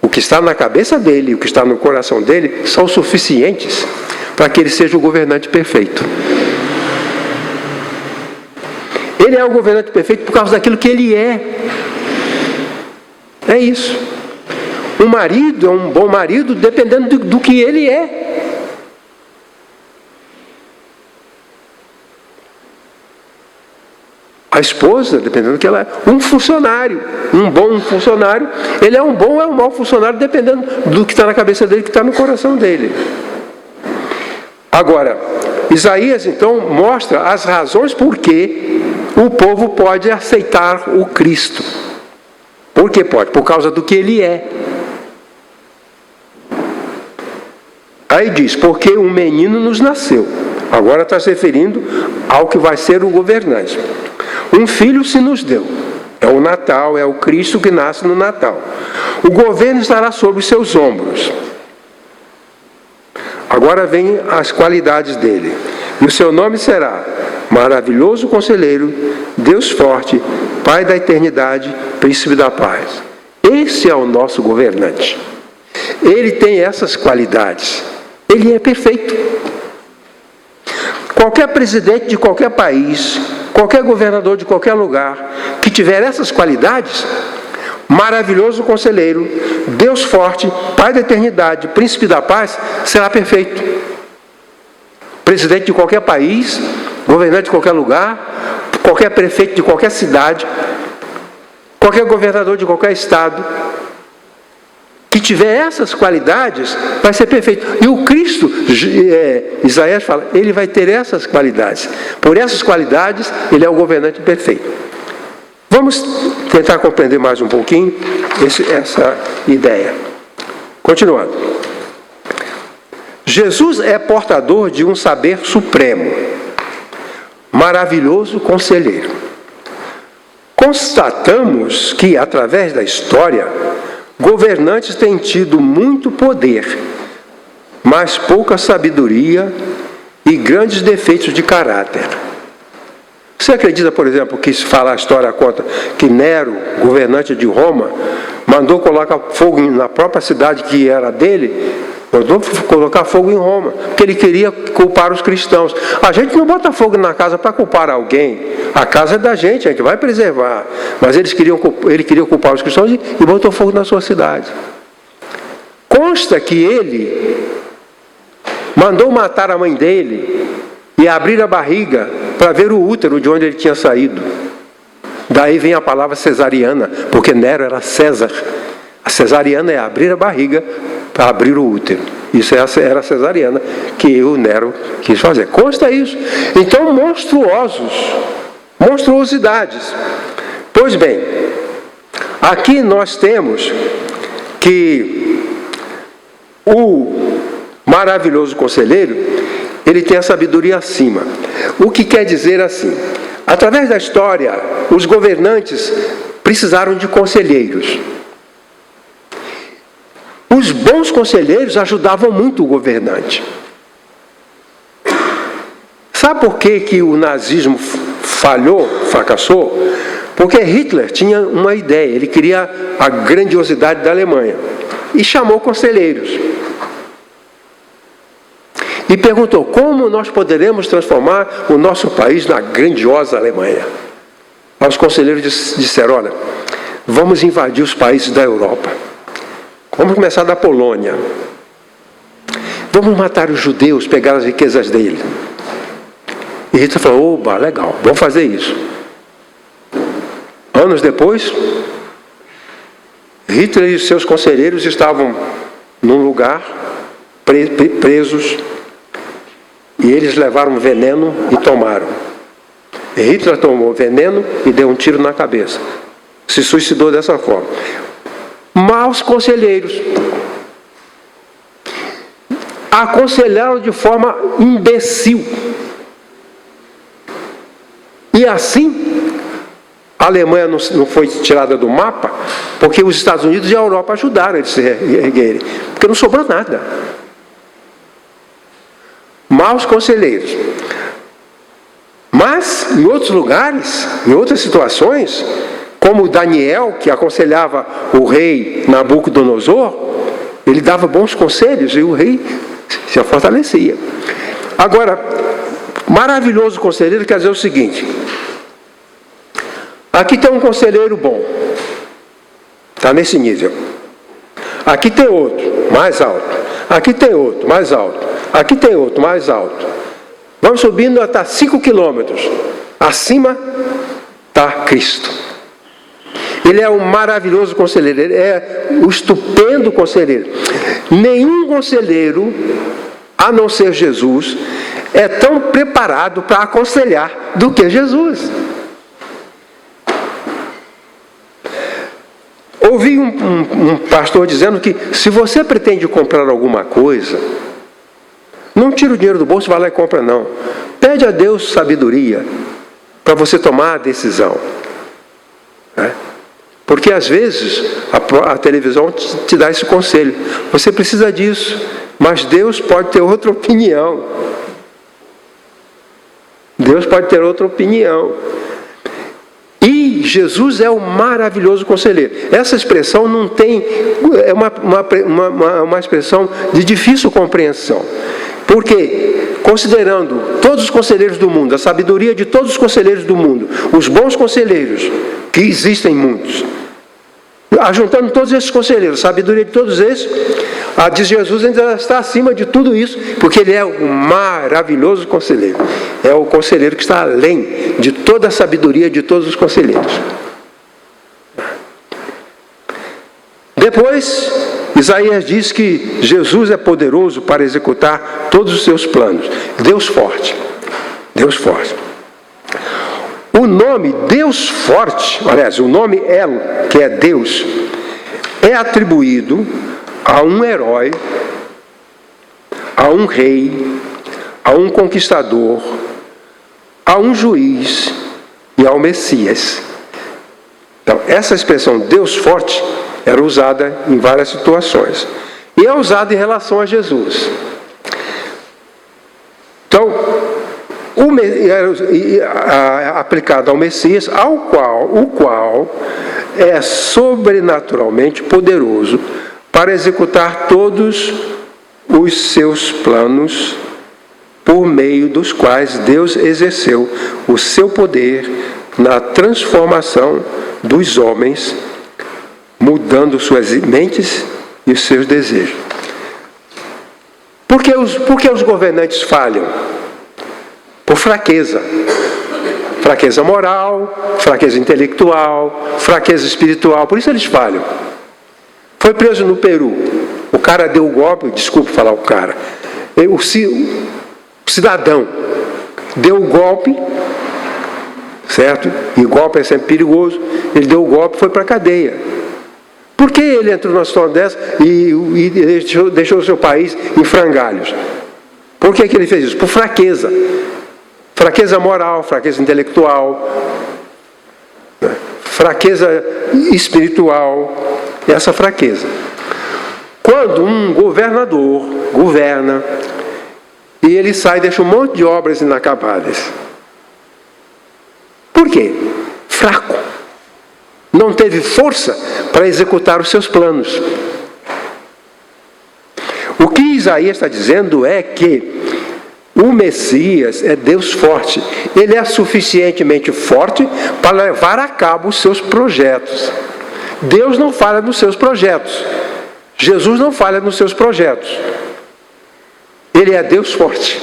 o que está na cabeça dele, o que está no coração dele, são suficientes para que ele seja o governante perfeito. Ele é o governante perfeito por causa daquilo que ele é. É isso. Um marido é um bom marido dependendo do que ele é. A esposa, dependendo do que ela é. Um funcionário, um bom funcionário, ele é um bom ou é um mau funcionário, dependendo do que está na cabeça dele, que está no coração dele. Agora, Isaías, então, mostra as razões por que o povo pode aceitar o Cristo. Por que pode? Por causa do que ele é. Aí diz, porque um menino nos nasceu. Agora está se referindo ao que vai ser o governante. Um filho se nos deu. É o Natal, é o Cristo que nasce no Natal. O governo estará sobre os seus ombros. Agora vem as qualidades dele. E o seu nome será Maravilhoso Conselheiro, Deus Forte, Pai da Eternidade, Príncipe da Paz. Esse é o nosso governante. Ele tem essas qualidades. Ele é perfeito. Qualquer presidente de qualquer país, qualquer governador de qualquer lugar que tiver essas qualidades, Maravilhoso Conselheiro, Deus Forte, Pai da Eternidade, Príncipe da Paz, será perfeito. Presidente de qualquer país, governante de qualquer lugar, qualquer prefeito de qualquer cidade, qualquer governador de qualquer estado, que tiver essas qualidades, vai ser perfeito. E o Cristo, Isaías fala, ele vai ter essas qualidades. Por essas qualidades, ele é o governante perfeito. Vamos tentar compreender mais um pouquinho essa ideia. Continuando. Jesus é portador de um saber supremo, maravilhoso conselheiro. Constatamos que, através da história, governantes têm tido muito poder, mas pouca sabedoria e grandes defeitos de caráter. Você acredita, por exemplo, que se fala a história conta que Nero, governante de Roma, mandou colocar fogo na própria cidade que era dele, mandou colocar fogo em Roma, porque ele queria culpar os cristãos. A gente não bota fogo na casa para culpar alguém. A casa é da gente, a gente vai preservar. Mas ele queria culpar os cristãos e botou fogo na sua cidade. Consta que ele mandou matar a mãe dele e abrir a barriga para ver o útero de onde ele tinha saído. Daí vem a palavra cesariana, porque Nero era César. A cesariana é abrir a barriga para abrir o útero. Isso era a cesariana que o Nero quis fazer. Consta isso. Então, monstruosidades. Pois bem, aqui nós temos que o maravilhoso conselheiro, ele tem a sabedoria acima. O que quer dizer assim? Através da história, os governantes precisaram de conselheiros. Os bons conselheiros ajudavam muito o governante. Sabe por que o nazismo fracassou? Porque Hitler tinha uma ideia, ele queria a grandiosidade da Alemanha. E chamou conselheiros. E perguntou, como nós poderemos transformar o nosso país na grandiosa Alemanha? Os conselheiros disseram, olha, vamos invadir os países da Europa. Vamos começar da Polônia. Vamos matar os judeus, pegar as riquezas dele. E Hitler falou, oba, legal, vamos fazer isso. Anos depois, Hitler e os seus conselheiros estavam num lugar, presos, e eles levaram veneno e tomaram. E Hitler tomou veneno e deu um tiro na cabeça. Se suicidou dessa forma. Maus conselheiros aconselharam de forma imbecil. E assim, a Alemanha não foi tirada do mapa, porque os Estados Unidos e a Europa ajudaram eles a se erguerem. Porque não sobrou nada. Maus conselheiros. Mas, em outros lugares, em outras situações, como Daniel, que aconselhava o rei Nabucodonosor, ele dava bons conselhos e o rei se fortalecia. Agora, maravilhoso conselheiro quer dizer o seguinte: aqui tem um conselheiro bom, está nesse nível. Aqui tem outro, mais alto. Aqui tem outro, mais alto. Aqui tem outro, mais alto. Vamos subindo até 5 quilômetros. Acima está Cristo. Ele é um maravilhoso conselheiro, ele é um estupendo conselheiro. Nenhum conselheiro, a não ser Jesus, é tão preparado para aconselhar do que Jesus. Ouvi um pastor dizendo que se você pretende comprar alguma coisa, não tira o dinheiro do bolso e vai lá e compra, não. Pede a Deus sabedoria para você tomar a decisão. Porque às vezes a televisão te dá esse conselho. Você precisa disso, mas Deus pode ter outra opinião. Deus pode ter outra opinião. E Jesus é o maravilhoso conselheiro. Essa expressão não tem... É uma expressão de difícil compreensão. Porque, considerando todos os conselheiros do mundo, a sabedoria de todos os conselheiros do mundo, os bons conselheiros, que existem muitos, ajuntando todos esses conselheiros, a sabedoria de todos esses, a de Jesus ainda está acima de tudo isso, porque ele é o maravilhoso conselheiro. É o conselheiro que está além de toda a sabedoria de todos os conselheiros. Depois, Isaías diz que Jesus é poderoso para executar todos os seus planos. Deus forte. Deus forte. O nome Deus forte, aliás, o nome El, que é Deus, é atribuído a um herói, a um rei, a um conquistador, a um juiz e ao Messias. Então, essa expressão Deus forte era usada em várias situações. E é usada em relação a Jesus. Então, aplicado ao Messias, o qual é sobrenaturalmente poderoso para executar todos os seus planos, por meio dos quais Deus exerceu o seu poder na transformação dos homens, mudando suas mentes e os seus desejos. Por que os governantes falham? por fraqueza. Fraqueza moral, fraqueza intelectual, fraqueza espiritual. Por isso eles falham. Foi preso no Peru. O cara deu o golpe, desculpe falar o cara. O cidadão deu o golpe, certo? E golpe é sempre perigoso. Ele deu o golpe e foi para a cadeia. Por que ele entrou numa situação dessa e deixou o seu país em frangalhos? Por que ele fez isso? Por fraqueza. Fraqueza moral, fraqueza intelectual, fraqueza espiritual, essa fraqueza. Quando um governador governa e ele sai e deixa um monte de obras inacabadas. Por quê? Fraco. Não teve força para executar os seus planos. O que Isaías está dizendo é que o Messias é Deus forte. Ele é suficientemente forte para levar a cabo os seus projetos. Deus não falha nos seus projetos. Jesus não falha nos seus projetos. Ele é Deus forte.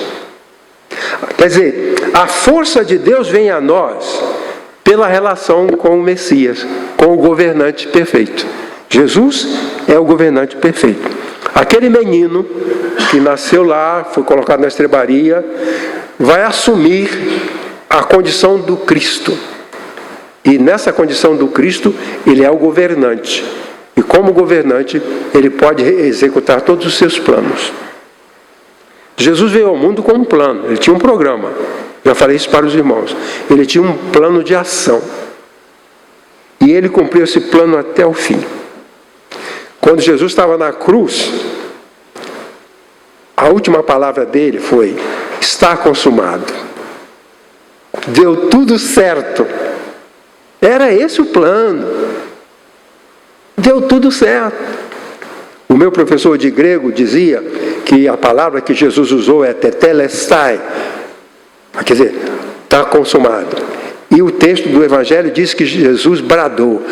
Quer dizer, a força de Deus vem a nós pela relação com o Messias, com o governante perfeito. Jesus é o governante perfeito. Aquele menino que nasceu lá, foi colocado na estrebaria, vai assumir a condição do Cristo. E nessa condição do Cristo, ele é o governante. E como governante, ele pode executar todos os seus planos. Jesus veio ao mundo com um plano, ele tinha um programa. Já falei isso para os irmãos. Ele tinha um plano de ação. E ele cumpriu esse plano até o fim. Quando Jesus estava na cruz, a última palavra dele foi: está consumado. Deu tudo certo. Era esse o plano. Deu tudo certo. O meu professor de grego dizia que a palavra que Jesus usou é tetelestai. Quer dizer, está consumado. E o texto do Evangelho diz que Jesus bradou: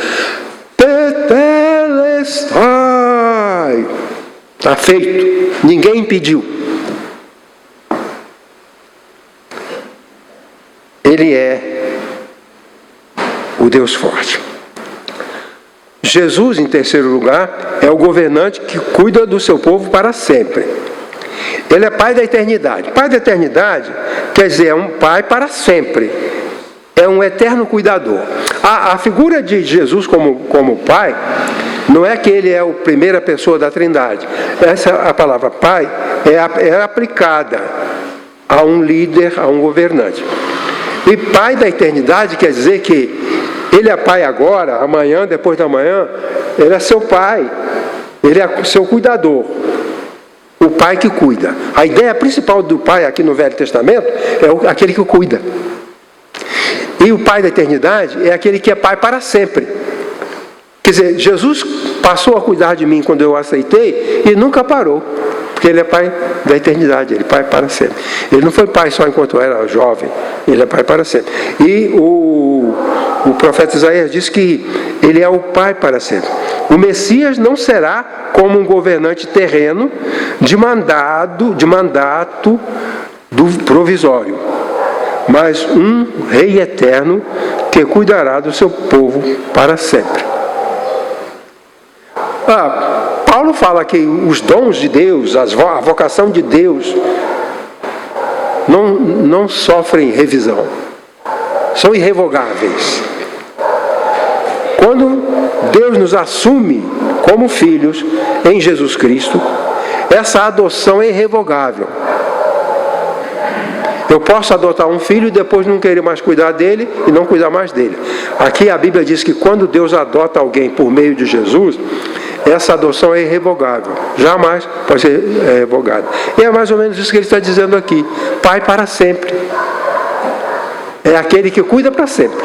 tetelestai. Está feito. Ninguém impediu. Ele é o Deus forte. Jesus, em terceiro lugar, é o governante que cuida do seu povo para sempre. Ele é Pai da eternidade. Pai da eternidade quer dizer, é um Pai para sempre. É um eterno cuidador. A figura de Jesus como Pai, não é que ele é a primeira pessoa da Trindade. A palavra Pai é aplicada a um líder, a um governante. E Pai da eternidade quer dizer que ele é Pai agora, amanhã, depois da manhã, ele é seu Pai. Ele é seu cuidador. O Pai que cuida. A ideia principal do Pai aqui no Velho Testamento é aquele que cuida. E o Pai da eternidade é aquele que é Pai para sempre. Quer dizer, Jesus passou a cuidar de mim quando eu o aceitei e nunca parou. Porque ele é Pai da eternidade, ele é Pai para sempre. Ele não foi Pai só enquanto eu era jovem, ele é Pai para sempre. E o profeta Isaías diz que ele é o Pai para sempre. O Messias não será como um governante terreno de mandato do provisório, mas um rei eterno que cuidará do seu povo para sempre. Paulo fala que os dons de Deus, a vocação de Deus, não sofrem revisão, são irrevogáveis. Quando Deus nos assume como filhos em Jesus Cristo, essa adoção é irrevogável. Eu posso adotar um filho e depois não querer mais cuidar dele e não cuidar mais dele. Aqui a Bíblia diz que quando Deus adota alguém por meio de Jesus, essa adoção é irrevogável. Jamais pode ser revogada. E é mais ou menos isso que ele está dizendo aqui. Pai para sempre. É aquele que cuida para sempre.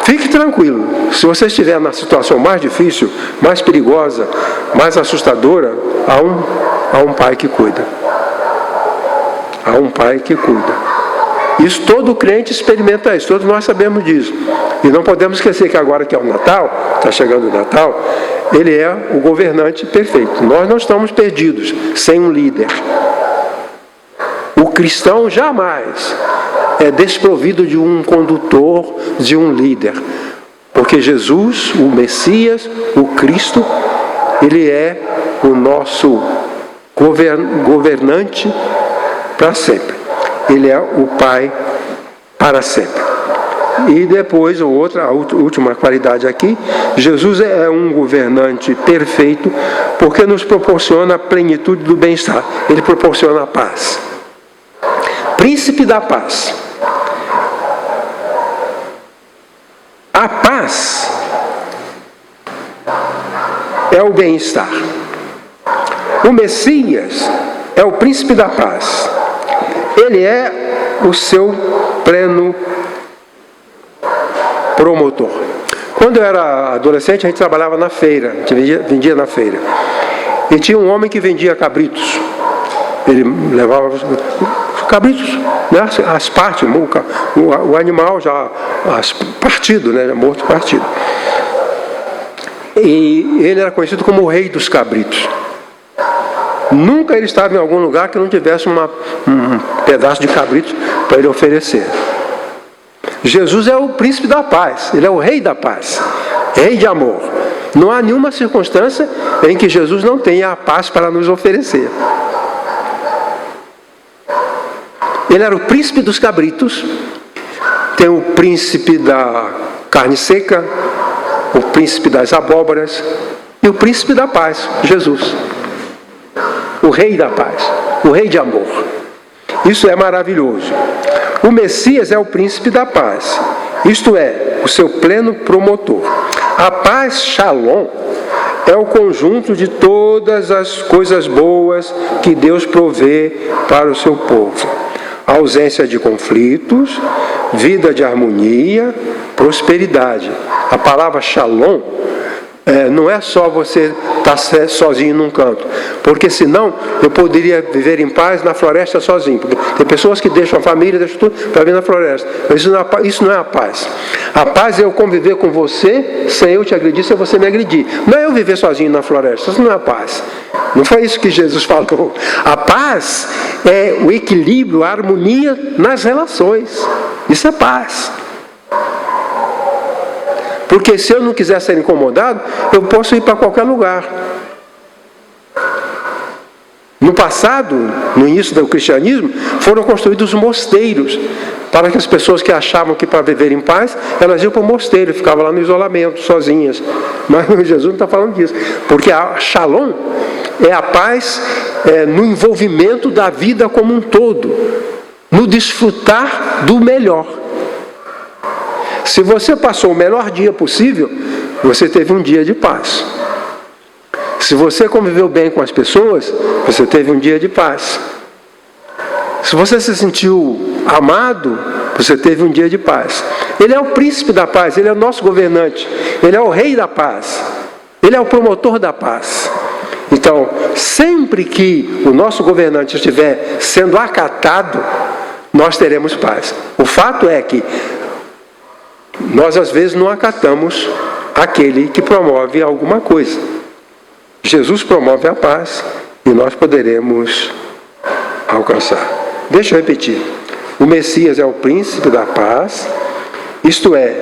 Fique tranquilo. Se você estiver na situação mais difícil, mais perigosa, mais assustadora, há um Pai que cuida. Há um Pai que cuida. Isso todo crente experimenta isso, todos nós sabemos disso. E não podemos esquecer que agora que é o Natal, está chegando o Natal, ele é o governante perfeito. Nós não estamos perdidos sem um líder. O cristão jamais é desprovido de um condutor, de um líder. Porque Jesus, o Messias, o Cristo, Ele é o nosso governante para sempre. Ele é o Pai para sempre. E depois, a última qualidade aqui, Jesus é um governante perfeito, porque nos proporciona a plenitude do bem-estar. Ele proporciona a paz. Príncipe da paz. A paz é o bem-estar. O Messias é o príncipe da paz. Ele é o seu pleno promotor. Quando eu era adolescente, a gente trabalhava na feira, a gente vendia na feira. E tinha um homem que vendia cabritos. Ele levava os cabritos, né, as partes, o animal já partido, né, morto partido. E ele era conhecido como o rei dos cabritos. Nunca ele estava em algum lugar que não tivesse um pedaço de cabrito para ele oferecer. Jesus é o príncipe da paz, ele é o rei da paz, rei de amor. Não há nenhuma circunstância em que Jesus não tenha a paz para nos oferecer. Ele era o príncipe dos cabritos, tem o príncipe da carne seca, o príncipe das abóboras e o príncipe da paz, Jesus. O rei da paz, o rei de amor. Isso é maravilhoso. O Messias é o príncipe da paz, isto é, o seu pleno promotor. A paz, Shalom, é o conjunto de todas as coisas boas que Deus provê para o seu povo. A ausência de conflitos, vida de harmonia, prosperidade. A palavra Shalom não é só você estar sozinho num canto, porque senão eu poderia viver em paz na floresta sozinho, porque tem pessoas que deixam a família, deixam tudo para vir na floresta, mas isso não é a paz. A paz é eu conviver com você sem eu te agredir, sem você me agredir. Não é eu viver sozinho na floresta, isso não é a paz. Não foi isso que Jesus falou. A paz é o equilíbrio, a harmonia nas relações. Isso é paz. Porque se eu não quiser ser incomodado, eu posso ir para qualquer lugar. No passado, no início do cristianismo, foram construídos mosteiros, para que as pessoas que achavam que para viver em paz, elas iam para o mosteiro, ficavam lá no isolamento, sozinhas. Mas Jesus não está falando disso. Porque a Shalom é a paz no envolvimento da vida como um todo, no desfrutar do melhor. Se você passou o melhor dia possível, você teve um dia de paz. Se você conviveu bem com as pessoas, você teve um dia de paz. Se você se sentiu amado, você teve um dia de paz. Ele é o príncipe da paz, ele é o nosso governante, ele é o rei da paz, ele é o promotor da paz. Então, sempre que o nosso governante estiver sendo acatado, nós teremos paz. O fato é que nós às vezes não acatamos aquele que promove alguma coisa. Jesus promove a paz e nós poderemos alcançar. Deixa eu repetir. O Messias é o príncipe da paz, isto é,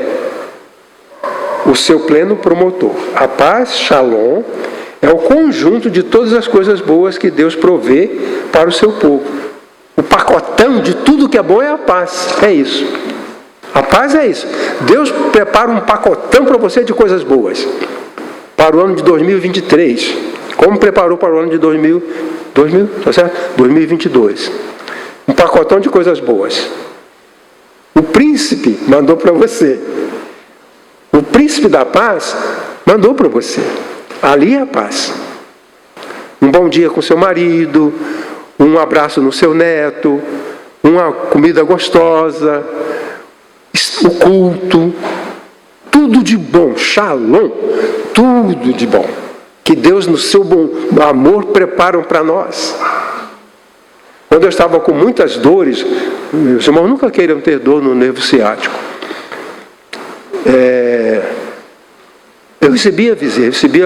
o seu pleno promotor. A paz, Shalom, é o conjunto de todas as coisas boas que Deus provê para o seu povo. O pacotão de tudo que é bom é a paz. É isso. A paz é isso. Deus prepara um pacotão para você de coisas boas. Para o ano de 2023. Como preparou para o ano de 2022. Um pacotão de coisas boas. O príncipe mandou para você. O príncipe da paz mandou para você. Ali é a paz. Um bom dia com seu marido, um abraço no seu neto, uma comida gostosa, o culto, tudo de bom, Shalom, tudo de bom, que Deus no seu bom amor preparam para nós. Quando eu estava com muitas dores, meus irmãos nunca queiram ter dor no nervo ciático. Eu recebia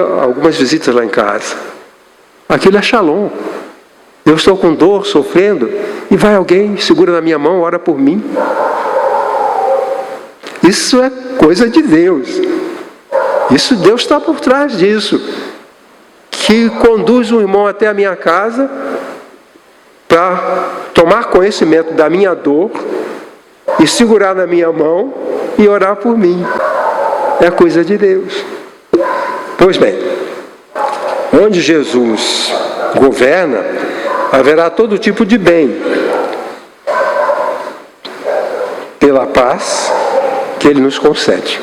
algumas visitas lá em casa. Aquilo é Shalom. Eu estou com dor, sofrendo, e vai alguém, segura na minha mão, ora por mim. Isso é coisa de Deus. Isso, Deus está por trás disso. Que conduz um irmão até a minha casa para tomar conhecimento da minha dor e segurar na minha mão e orar por mim. É coisa de Deus. Pois bem, onde Jesus governa, haverá todo tipo de bem, pela paz que Ele nos concede.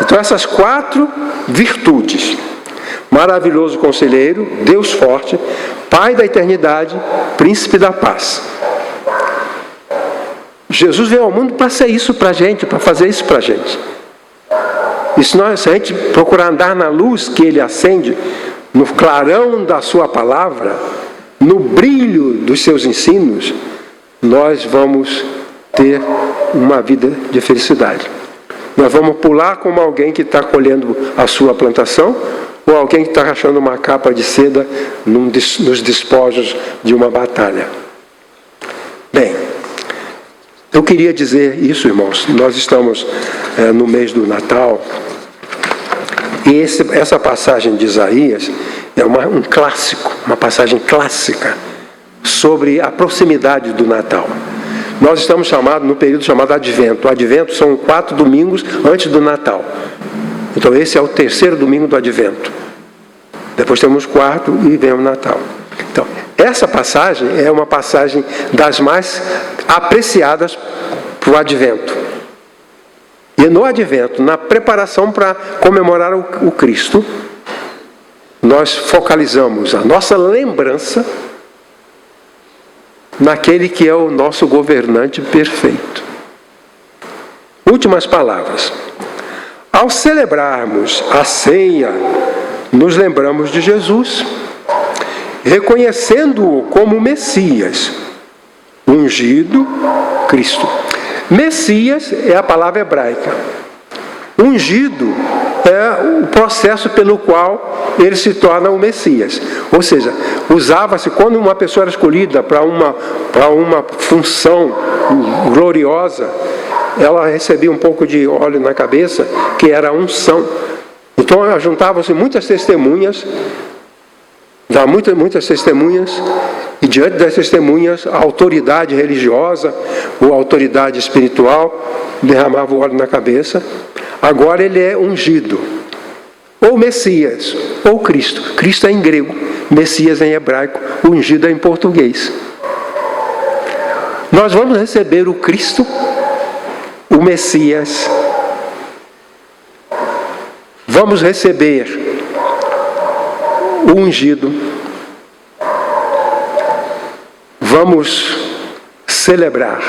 Então essas 4 virtudes: maravilhoso conselheiro, Deus forte, Pai da eternidade, príncipe da paz. Jesus veio ao mundo para ser isso para a gente, para fazer isso para a gente. E se a gente procurar andar na luz que Ele acende, no clarão da sua palavra, no brilho dos seus ensinos, nós vamos ter uma vida de felicidade. Nós vamos pular como alguém que está colhendo a sua plantação, ou alguém que está rachando uma capa de seda nos despojos de uma batalha. Bem, eu queria dizer isso, irmãos. Nós estamos no mês do Natal, e essa passagem de Isaías é um clássico, uma passagem clássica sobre a proximidade do Natal. Nós estamos no período chamado Advento. O Advento são 4 domingos antes do Natal. Então esse é o 3º domingo do Advento. Depois temos o 4º e vem o Natal. Então, essa passagem é uma passagem das mais apreciadas para o Advento. E no Advento, na preparação para comemorar o Cristo, nós focalizamos a nossa lembrança naquele que é o nosso governante perfeito. Últimas palavras. Ao celebrarmos a ceia, nos lembramos de Jesus, reconhecendo-o como Messias, ungido Cristo. Messias é a palavra hebraica. Ungido é o processo pelo qual ele se torna o Messias. Ou seja, usava-se quando uma pessoa era escolhida para uma função gloriosa, ela recebia um pouco de óleo na cabeça, que era a unção. Então juntavam-se muitas testemunhas, muitas testemunhas, e diante das testemunhas, a autoridade religiosa ou a autoridade espiritual derramava o óleo na cabeça. Agora ele é ungido, ou Messias, ou Cristo. Cristo é em grego, Messias é em hebraico, ungido é em português. Nós vamos receber o Cristo, o Messias. Vamos receber o ungido. Vamos celebrar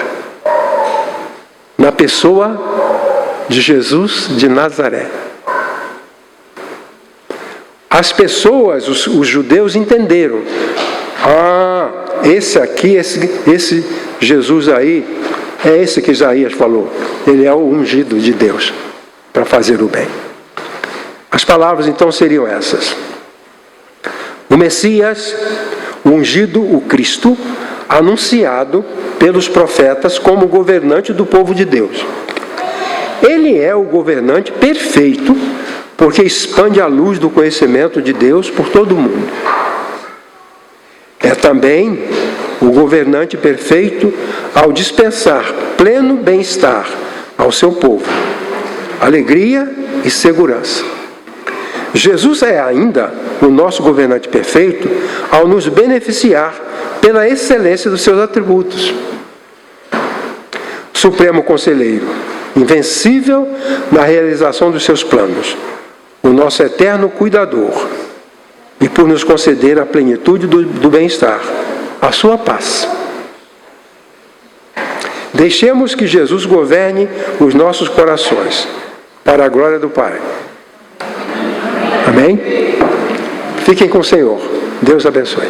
na pessoa de Jesus de Nazaré. As pessoas, os judeus entenderam. Esse aqui, esse Jesus aí, é esse que Isaías falou. Ele é o ungido de Deus para fazer o bem. As palavras então seriam essas: o Messias, o ungido, o Cristo, anunciado pelos profetas como governante do povo de Deus. Ele é o governante perfeito, porque expande a luz do conhecimento de Deus por todo o mundo. É também o governante perfeito ao dispensar pleno bem-estar ao seu povo, alegria e segurança. Jesus é ainda o nosso governante perfeito ao nos beneficiar pela excelência dos seus atributos. Supremo Conselheiro, invencível na realização dos seus planos, o nosso eterno cuidador, e por nos conceder a plenitude do bem-estar, a sua paz. Deixemos que Jesus governe os nossos corações, para a glória do Pai. Amém? Fiquem com o Senhor. Deus abençoe.